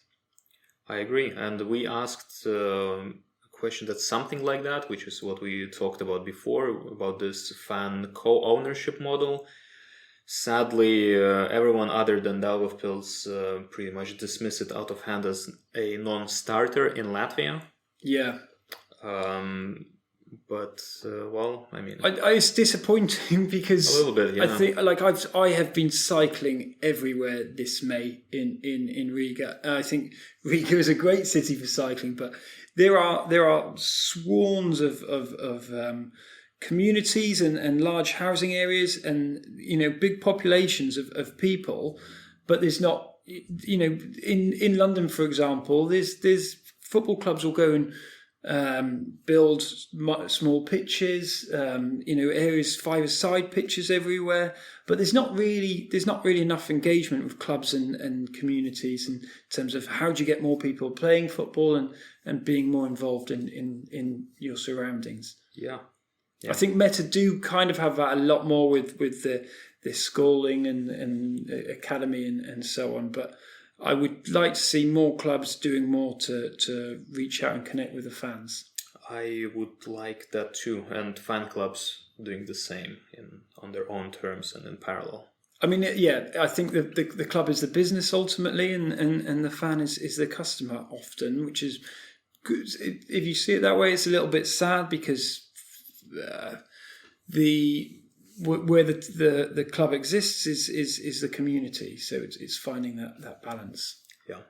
I agree. And we asked a question that's something like that, which is what we talked about before, about this fan co-ownership model. Sadly, everyone other than Daugavpils pretty much dismissed it out of hand as a non-starter in Latvia. Yeah. But I mean, it's disappointing because a little bit. Yeah. I think I have been cycling everywhere this May in Riga. I think Riga is a great city for cycling, but there are swarms of communities and large housing areas and big populations of people, but there's not in London, for example, there's football clubs will go and build small pitches, areas, 5-a-side pitches everywhere, but there's not really enough engagement with clubs and communities in terms of how do you get more people playing football and being more involved in your surroundings. Yeah. I think Meta do kind of have that a lot more with the schooling and academy and so on, but I would like to see more clubs doing more to reach out and connect with the fans. I would like that too, and fan clubs doing the same on their own terms and in parallel. I mean, yeah, I think the club is the business ultimately, and the fan is the customer often, which is good. If you see it that way, it's a little bit sad because where the club exists is the community, so it's finding that balance. Yeah.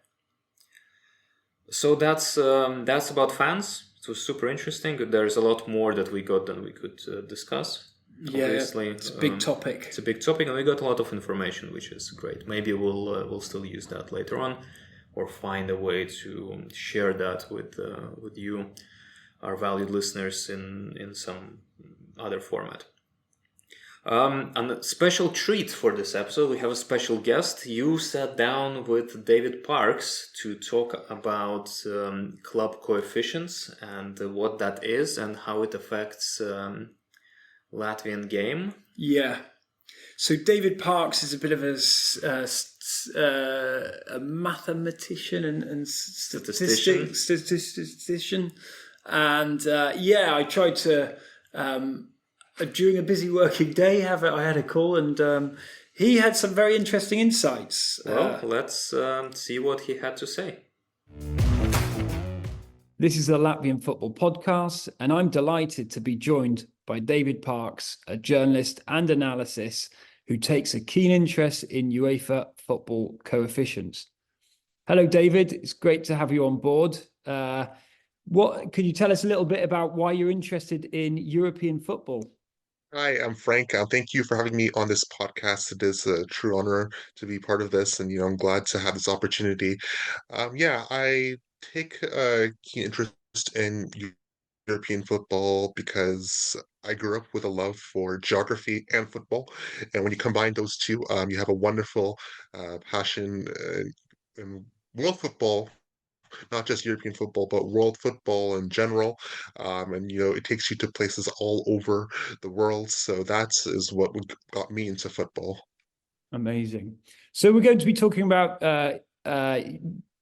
So that's about fans. It was super interesting. There's a lot more that we got than we could discuss. Yeah, obviously, it's a big topic. It's a big topic, and we got a lot of information, which is great. Maybe we'll still use that later on, or find a way to share that with you, our valued listeners, in some other format. And a special treat for this episode, we have a special guest. You sat down with David Parks to talk about club coefficients and what that is and how it affects Latvian game. Yeah. So David Parks is a bit of a mathematician and statistician. And I tried to... during a busy working day, I had a call, and he had some very interesting insights. Well, let's see what he had to say. This is the Latvian Football Podcast, and I'm delighted to be joined by David Parks, a journalist and analyst who takes a keen interest in UEFA football coefficients. Hello, David. It's great to have you on board. Could you tell us a little bit about why you're interested in European football? Hi, I'm Frank. Thank you for having me on this podcast. It is a true honor to be part of this, and I'm glad to have this opportunity. I take a keen interest in European football because I grew up with a love for geography and football, and when you combine those two, you have a wonderful passion in world football. Not just European football, but world football in general. It takes you to places all over the world. So that is what got me into football. Amazing. So we're going to be talking about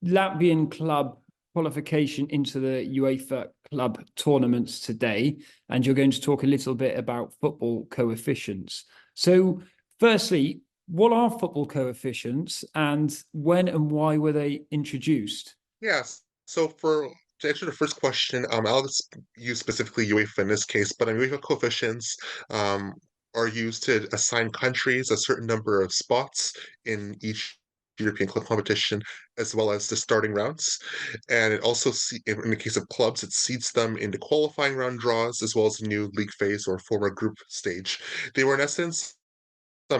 Latvian club qualification into the UEFA club tournaments today. And you're going to talk a little bit about football coefficients. So firstly, what are football coefficients and when and why were they introduced? Yes. So to answer the first question, I'll just use specifically UEFA in this case, but UEFA coefficients are used to assign countries a certain number of spots in each European club competition, as well as the starting rounds. And it also, in the case of clubs, it seeds them into qualifying round draws, as well as the new league phase or former group stage. They were, in essence,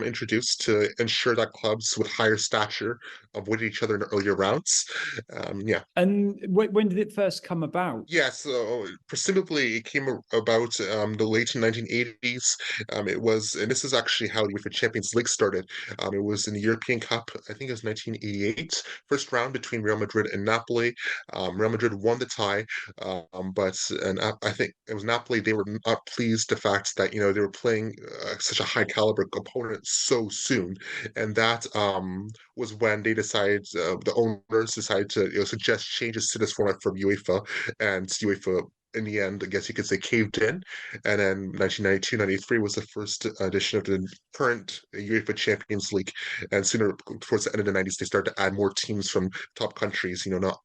introduced to ensure that clubs with higher stature avoided each other in earlier rounds. Yeah. And when did it first come about? Yeah, so presumably it came about the late 1980s. It was, and this is actually how the UEFA Champions League started. It was in the European Cup, I think it was 1988, first round between Real Madrid and Napoli. Real Madrid won the tie, I think it was Napoli. They were not pleased the fact that they were playing such a high caliber opponent so soon, and that was when they decided, the owners decided to suggest changes to this format from UEFA, and UEFA in the end, I guess you could say, caved in. And then 1992-93 was the first edition of the current UEFA Champions League. And sooner, towards the end of the 90s, they started to add more teams from top countries, not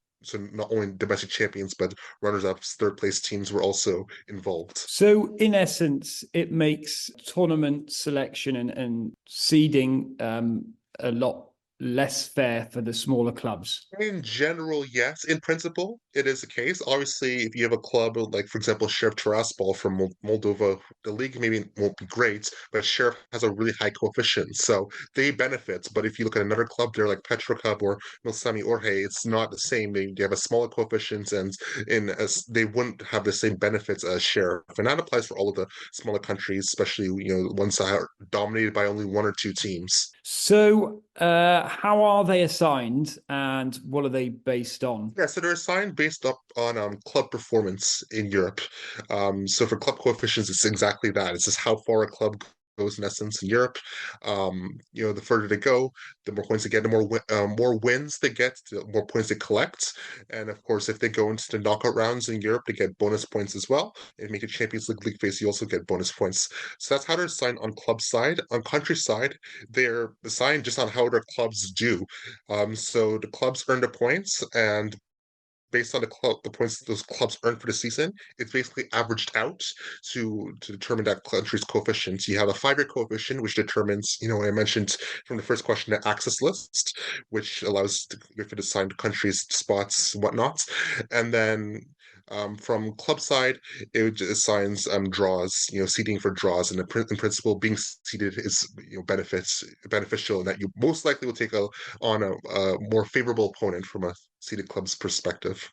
only domestic champions, but runners-ups, third-place teams were also involved. So, in essence, it makes tournament selection and seeding a lot less fair for the smaller clubs. In general, yes. In principle, it is the case. Obviously, if you have a club like, for example, Sheriff Tiraspol from Moldova, the league maybe won't be great, but Sheriff has a really high coefficient, so they benefit. But if you look at another club there like Petrocub or Milsami Orhei, it's not the same. They have a smaller coefficient, and they wouldn't have the same benefits as Sheriff. And that applies for all of the smaller countries, especially ones that are dominated by only one or two teams. So, how are they assigned, and what are they based on? Yeah, so they're assigned based up on club performance in Europe. So for club coefficients, it's exactly that. It's just how far a club goes in essence in Europe. The further they go, the more points they get, the more wins they get, the more points they collect. And of course, if they go into the knockout rounds in Europe, they get bonus points as well. If you make a Champions League phase, you also get bonus points. So that's how they're assigned on club side. On country side, they're assigned just on how their clubs do. So the clubs earn the points, and based on the points those clubs earn for the season, it's basically averaged out to determine that country's coefficient. You have a 5-year coefficient, which determines, I mentioned from the first question, the access list, which allows you to assign countries, spots, whatnot. And then from club side, it assigns draws, seeding for draws, and in principle, being seeded is beneficial, in that you most likely will take on a more favorable opponent from a seeded club's perspective.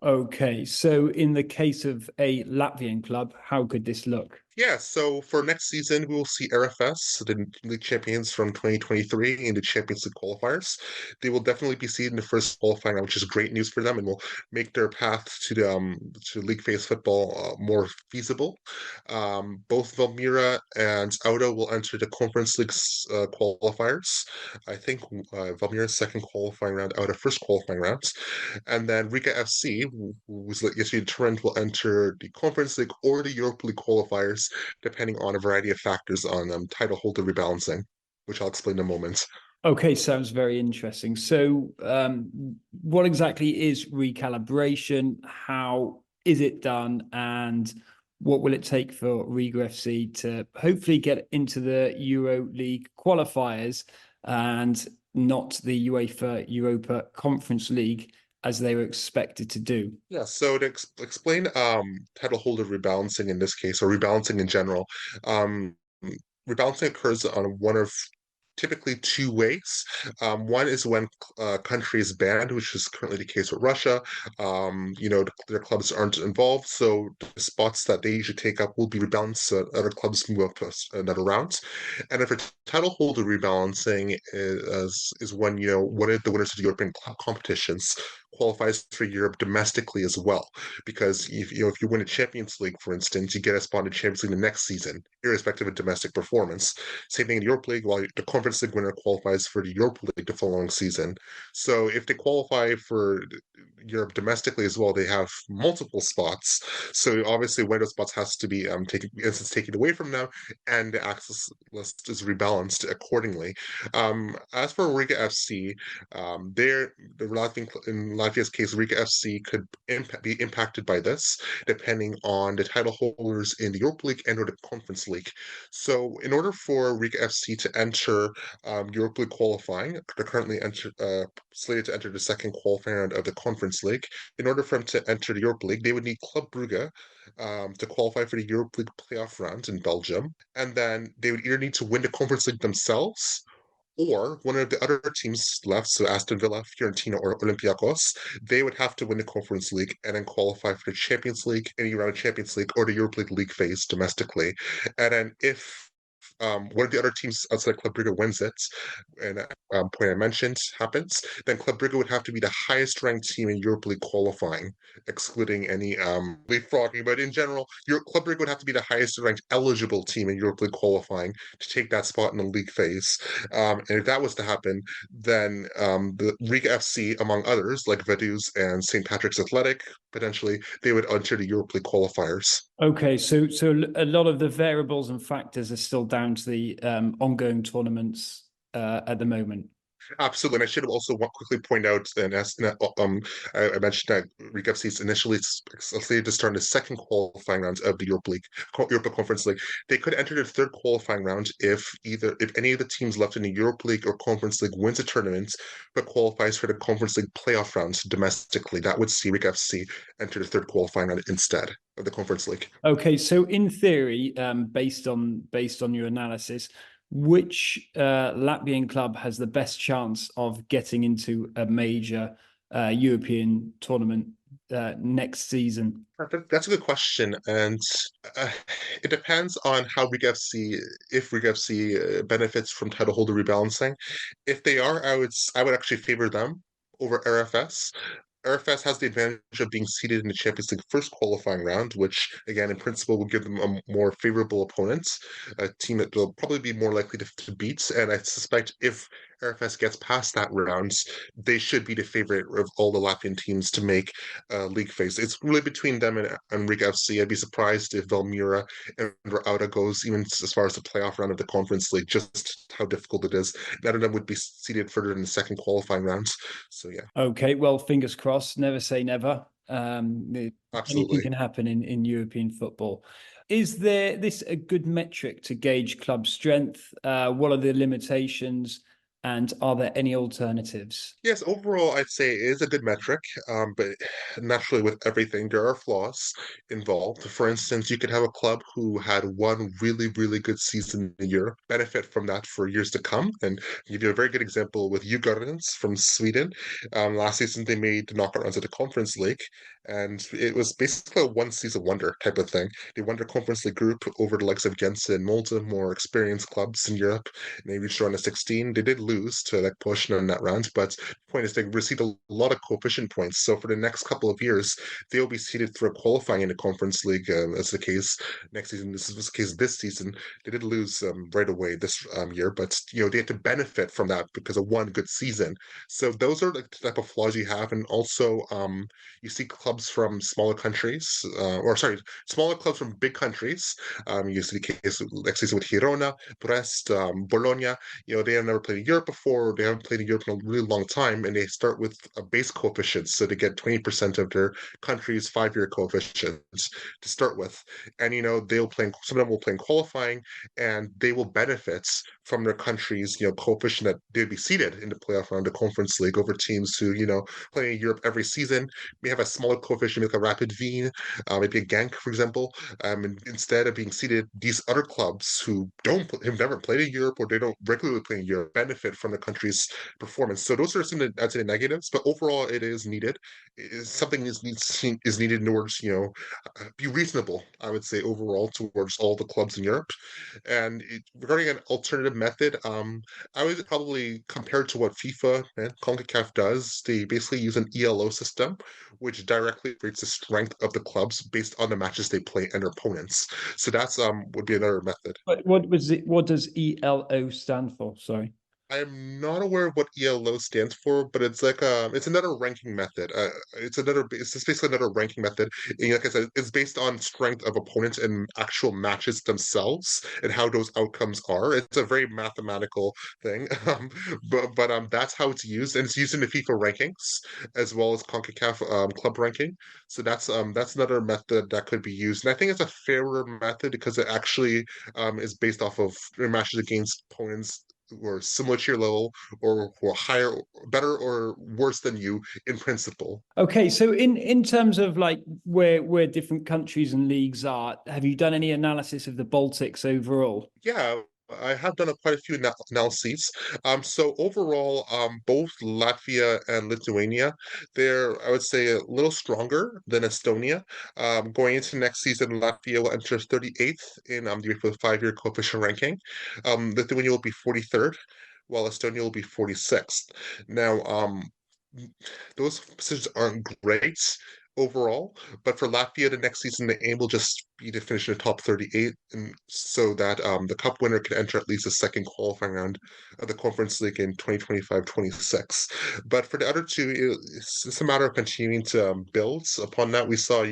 Okay, so in the case of a Latvian club, how could this look? Yeah, so for next season, we will see RFS, the league champions from 2023, in the Champions League qualifiers. They will definitely be seeded in the first qualifying round, which is great news for them, and will make their path to the to league phase football more feasible. Both Valmiera and Auda will enter the Conference League qualifiers. I think Valmiera's second qualifying round, Auda first qualifying rounds, and then Riga FC, who was yesterday determined, will enter the Conference League or the Europa League qualifiers, depending on a variety of factors on title holder rebalancing, which I'll explain in a moment. Okay, sounds very interesting. So, what exactly is recalibration? How is it done? And what will it take for Riga FC to hopefully get into the Euro League qualifiers and not the UEFA Europa Conference League, as they were expected to do? Yeah, so to explain title holder rebalancing in this case, or rebalancing in general, um, rebalancing occurs on one of typically two ways. One is when a country is banned, which is currently the case with Russia. Their clubs aren't involved, so the spots that they usually take up will be rebalanced, so other clubs move up to another round. And then for title holder rebalancing is when one of the winners of the European competitions qualifies for Europe domestically as well. Because if you win a Champions League, for instance, you get a spot in the Champions League the next season, irrespective of domestic performance. Same thing in the Europa League, while the Conference League winner qualifies for the Europa League the following season. So if they qualify for Europe domestically as well, they have multiple spots. So obviously, one of those spots has to be taken away from them, and the access list is rebalanced accordingly. As for Riga FC, in Latvia's case, Riga FC could be impacted by this, depending on the title holders in the Europa League and/or the Conference League. So, in order for Riga FC to enter Europa League qualifying, they're currently slated to enter the second qualifying round of the Conference League. In order for them to enter the Europa League, they would need Club Brugge to qualify for the Europa League playoff round in Belgium, and then they would either need to win the Conference League themselves or one of the other teams left, so Aston Villa, Fiorentina, or Olympiacos, they would have to win the Conference League and then qualify for the Champions League, any round of Champions League, or the Europa League phase domestically. And then if one of the other teams outside Club Brugge wins it, and point I mentioned happens, then Club Brugge would have to be the highest ranked team in Europa League qualifying, excluding any leapfrogging. But in general, Club Brugge would have to be the highest ranked eligible team in Europa League qualifying to take that spot in the league phase. And if that was to happen, then the Riga FC, among others, like Vaduz and St. Patrick's Athletic, potentially, they would enter the Europa League qualifiers. Okay, so a lot of the variables and factors are still down to the ongoing tournaments at the moment. Absolutely, and I should have also quickly point out, and I mentioned that Riga FC is initially slated to start in the second qualifying round of the Europa Conference League. They could enter the third qualifying round if any of the teams left in the Europa League or Conference League wins a tournament but qualifies for the Conference League playoff rounds domestically. That would see Riga FC enter the third qualifying round instead of the Conference League. Okay, so in theory, based on your analysis, which Latvian club has the best chance of getting into a major European tournament next season? That's a good question, and it depends on how Riga FC, if Riga FC benefits from title holder rebalancing. If they are, I would actually favor them over RFS. RFS has the advantage of being seeded in the Champions League first qualifying round, which, again, in principle, will give them a more favorable opponent, a team that they'll probably be more likely to beat. And I suspect if RFS gets past that round, they should be the favorite of all the Latvian teams to make league phase. It's really between them and Riga FC. I'd be surprised if Valmiera and Rauda goes even as far as the playoff round of the Conference League, just how difficult it is. None of them would be seeded further in the second qualifying rounds. So, yeah. Okay, well, fingers crossed. Never say never. Absolutely. Anything can happen in European football. Is this a good metric to gauge club strength? What are the limitations? And are there any alternatives? Yes, overall, I'd say it is a good metric, but naturally, with everything, there are flaws involved. For instance, you could have a club who had one really, really good season in Europe, benefit from that for years to come. And I'll give you a very good example with Djurgårdens from Sweden. Last season, they made the knockout rounds of the Conference League, and it was basically a one-season wonder type of thing. They won their Conference League group over the likes of Gentse and Molde, more experienced clubs in Europe, and they reached round of 16. They did lose to like Potion in that round, but the point is they received a lot of coefficient points. So for the next couple of years, they'll be seeded through qualifying in the Conference League as the case next season. This is the case this season. They did lose right away this year, but they had to benefit from that because of one good season. So those are the type of flaws you have, and also you see clubs from smaller countries, smaller clubs from big countries. You see the case next season with Girona, Brest, Bologna. They have never played in Europe before. They haven't played in Europe in a really long time, and they start with a base coefficient, so they get 20% of their country's 5-year coefficients to start with. And some of them will play in qualifying, and they will benefit from their country's coefficient that they'd be seeded in the playoff round of Conference League over teams who play in Europe every season. May have a smaller coefficient, like a Rapid Wien, maybe a Genk, for example. And instead of being seeded, these other clubs who have never played in Europe or they don't regularly play in Europe benefit from the country's performance. So those are some of the negatives, but overall it is needed. Something is needed in order to be reasonable, I would say, overall towards all the clubs in Europe. And regarding an alternative method, I would probably compare it to what FIFA and CONCACAF does. They basically use an ELO system, which directly rates the strength of the clubs based on the matches they play and their opponents. So that's would be another method. But what does ELO stand for? Sorry. I'm not aware of what ELO stands for, but it's like it's another ranking method. It's just basically another ranking method. And like I said, it's based on strength of opponents and actual matches themselves and how those outcomes are. It's a very mathematical thing, but that's how it's used, and it's used in the FIFA rankings as well as CONCACAF club ranking. So that's another method that could be used, and I think it's a fairer method because it actually is based off of matches against opponents who are similar to your level or who are higher, better or worse than you in principle. Okay, so in terms of like where different countries and leagues are, have you done any analysis of the Baltics overall? Yeah, I have done quite a few analyses. So overall, both Latvia and Lithuania, they're, I would say, a little stronger than Estonia. Going into next season, Latvia will enter 38th in the UEFA 5-year coefficient ranking. Lithuania will be 43rd, while Estonia will be 46th. Now, those positions aren't great overall, but for Latvia, the next season, the aim will just be to finish in the top 38, and so that the cup winner can enter at least the second qualifying round of the Conference League in 2025-26. But for the other two, it's a matter of continuing to build upon that. We saw,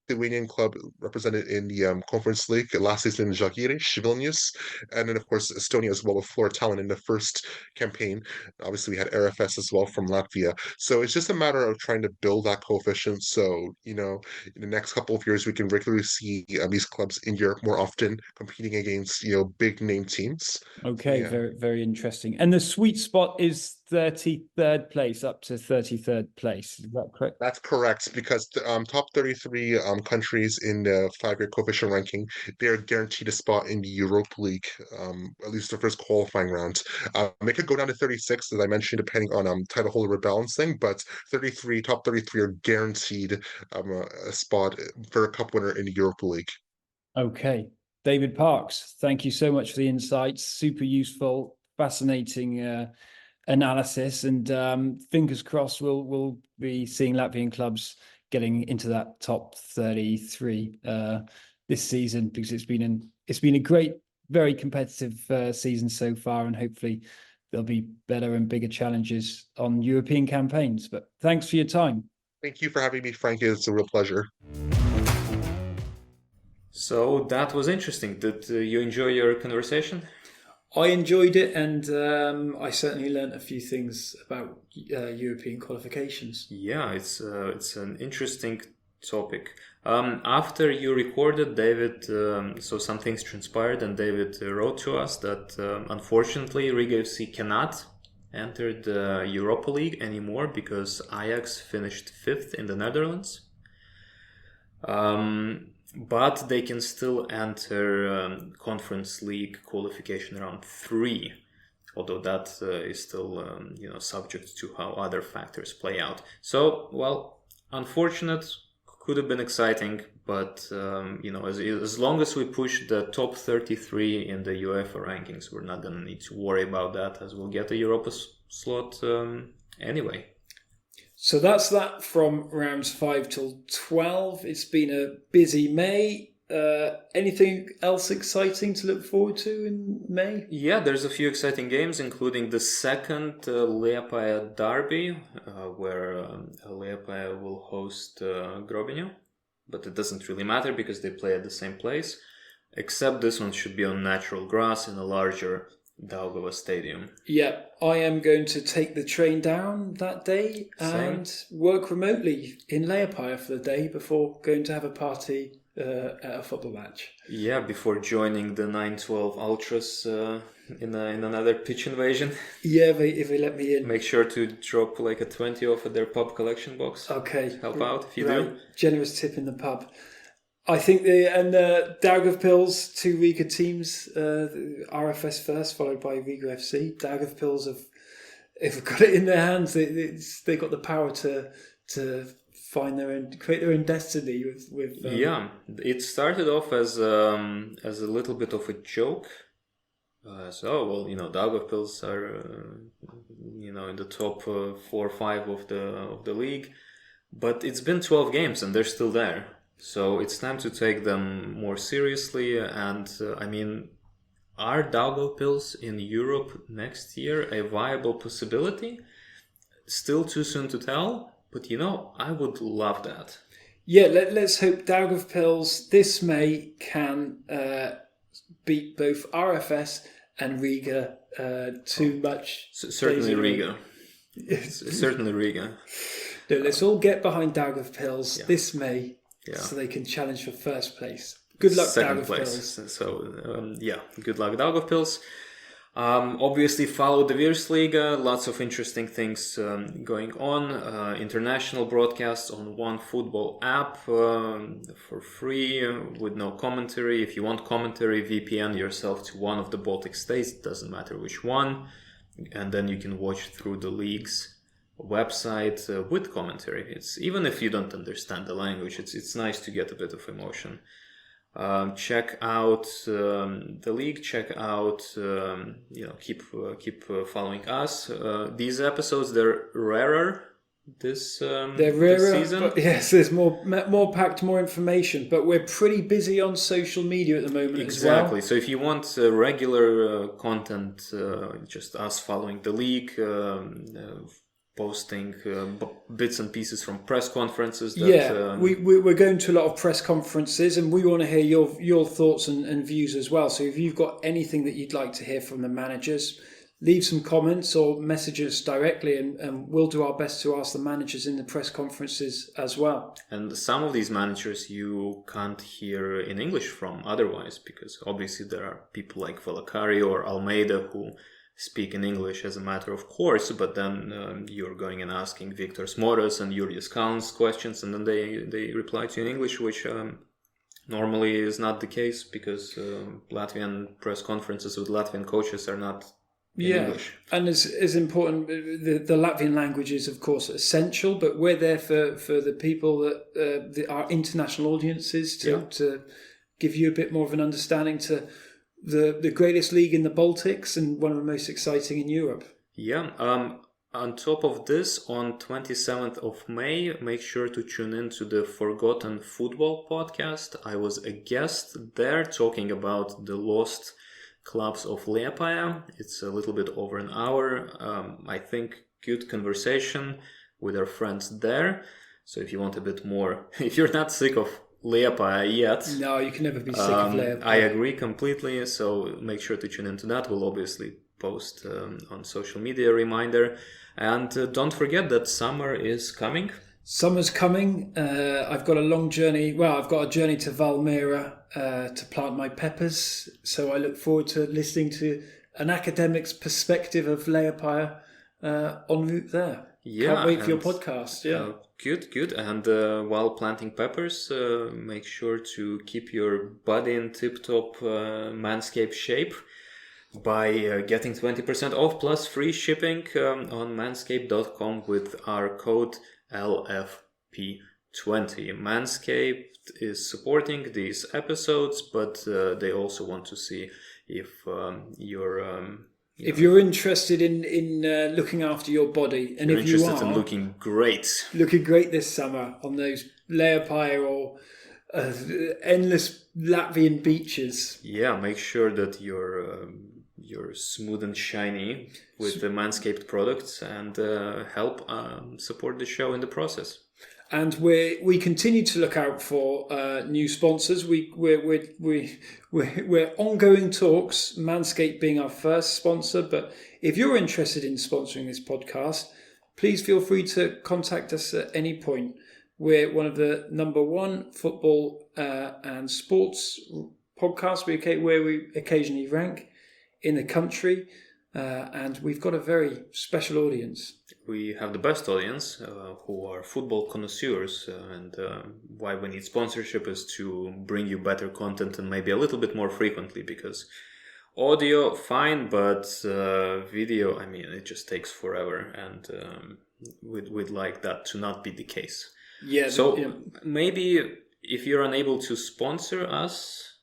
Lithuanian club represented in the Conference League last season in Žalgiris, Vilnius, and then of course Estonia as well with Flora Tallinn in the first campaign. Obviously, we had RFS as well from Latvia. So it's just a matter of trying to build that coefficient. So, in the next couple of years, we can regularly see these clubs in Europe more often competing against, big name teams. Okay, Yeah. very, very interesting. And the sweet spot is 33rd place up to 33rd place. Is that correct? That's correct, because the top 33 countries in the 5-year coefficient ranking, they're guaranteed a spot in the Europa League, at least the first qualifying round. It could go down to 36, as I mentioned, depending on title holder rebalancing, but top 33 are guaranteed a spot for a cup winner in the Europa League. Okay. David Parks, thank you so much for the insights. Super useful, fascinating analysis, and fingers crossed we'll be seeing Latvian clubs getting into that top 33 this season, because it's been a great, very competitive season so far, and hopefully there'll be better and bigger challenges on European campaigns. But thanks for your time. Thank you for having me, Frank. It's a real pleasure. So that was interesting. Did you enjoy your conversation? I enjoyed it, and I certainly learned a few things about European qualifications. Yeah, it's an interesting topic. After you recorded, David, so some things transpired, and David wrote to us that unfortunately Riga FC cannot enter the Europa League anymore because Ajax finished 5th in the Netherlands. But they can still enter Conference League qualification round 3, although that is still subject to how other factors play out. So, well, unfortunate, could have been exciting, but as long as we push the top 33 in the UEFA rankings, we're not gonna need to worry about that, as we'll get a Europa slot anyway. So that's that from rounds 5 till 12. It's been a busy May. Anything else exciting to look forward to in May? Yeah, there's a few exciting games, including the second Liepaja derby, where Liepaja will host Grobinio. But it doesn't really matter because they play at the same place. Except this one should be on natural grass in a larger Daugava Stadium. Yeah, I am going to take the train down that day and work remotely in Liepaja for the day before going to have a party at a football match. Yeah, before joining the 9-12 Ultras in another pitch invasion. Yeah, if they let me in. Make sure to drop like a 20 off at their pub collection box. Okay. Help out if you do. Generous tip in the pub. I think the Daugavpils, 2 Riga teams, RFS first, followed by Riga FC. Daugavpils have got it in their hands. They've got the power to find create their own destiny with. Yeah, it started off as a little bit of a joke. Daugavpils are in the top 4 or 5 of the league, but it's been 12 games and they're still there. So it's time to take them more seriously, and are Daugavpils in Europe next year a viable possibility? Still too soon to tell, but I would love that. Yeah, let's hope Daugavpils this May can beat both RFS and Riga too much. Certainly Riga. Certainly Riga. No, let's all get behind Daugavpils this May so they can challenge for first place. Good luck, Second Daugavpils. place. So, good luck, Daugavpils. Obviously, follow the Virsliga. Lots of interesting things going on. International broadcasts on one football app for free with no commentary. If you want commentary, VPN yourself to one of the Baltic states. Doesn't matter which one. And then you can watch through the league's website with commentary. It's even if you don't understand the language, it's nice to get a bit of emotion. Check out the league. Check out keep following us. These episodes, they're rarer this season. But yes, there's more packed, more information. But we're pretty busy on social media at the moment. Exactly. As well. So if you want regular content, just us following the league. Posting bits and pieces from press conferences. We're going to a lot of press conferences, and we want to hear your thoughts and views as well. So if you've got anything that you'd like to hear from the managers, leave some comments or message us directly, and we'll do our best to ask the managers in the press conferences as well. And some of these managers you can't hear in English from otherwise, because obviously there are people like Valakari or Almeida who speak in English as a matter of course, but then you're going and asking Victor Smoras and Jurijs Kalns questions, and then they reply to you in English, which normally is not the case, because Latvian press conferences with Latvian coaches are not in English. And it's important. The Latvian language is, of course, essential, but we're there for the people that our international audiences to give you a bit more of an understanding to the greatest league in the Baltics and one of the most exciting in Europe. Yeah. On top of this, on 27th of May, make sure to tune in to the Forgotten Football podcast. I was a guest there talking about the lost clubs of Liepāja. It's a little bit over an hour. I think good conversation with our friends there. So if you want a bit more, if you're not sick of Liepāja yet. No, you can never be sick of Liepāja. I agree completely, so make sure to tune into that. We'll obviously post on social media a reminder. And don't forget that summer is coming. Summer's coming. I've got a long journey. Well, I've got a journey to Valmiera to plant my peppers. So I look forward to listening to an academic's perspective of Liepāja en route there. Yeah, can't wait for your podcast. Yeah. Good. And while planting peppers, make sure to keep your body in tip-top Manscaped shape by getting 20% off plus free shipping on manscaped.com with our code LFP20. Manscaped is supporting these episodes, but they also want to see if if you're interested in looking after your body, and if you are in looking great this summer on those Liepāja or endless Latvian beaches, make sure that you're smooth and shiny with the Manscaped products, and help support the show in the process. And we continue to look out for new sponsors. We're ongoing talks, Manscaped being our first sponsor. But if you're interested in sponsoring this podcast, please feel free to contact us at any point. We're one of the number one football and sports podcasts where we occasionally rank in the country. And we've got a very special audience. We have the best audience who are football connoisseurs, and why we need sponsorship is to bring you better content and maybe a little bit more frequently, because audio, fine, but video, it just takes forever, and we'd like that to not be the case. Yeah. So maybe if you're unable to sponsor us,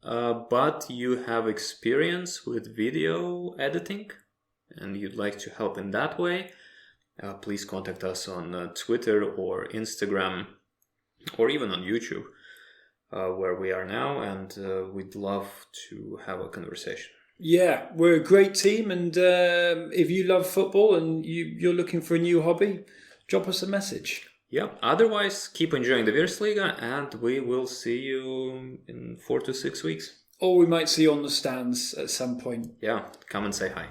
but you have experience with video editing and you'd like to help in that way, please contact us on Twitter or Instagram or even on YouTube. where we are now, and we'd love to have a conversation. Yeah, we're a great team, and if you love football and you're looking for a new hobby, drop us a message. Yeah, otherwise, keep enjoying the Virsliga, and we will see you in 4 to 6 weeks. Or we might see you on the stands at some point. Yeah, come and say hi.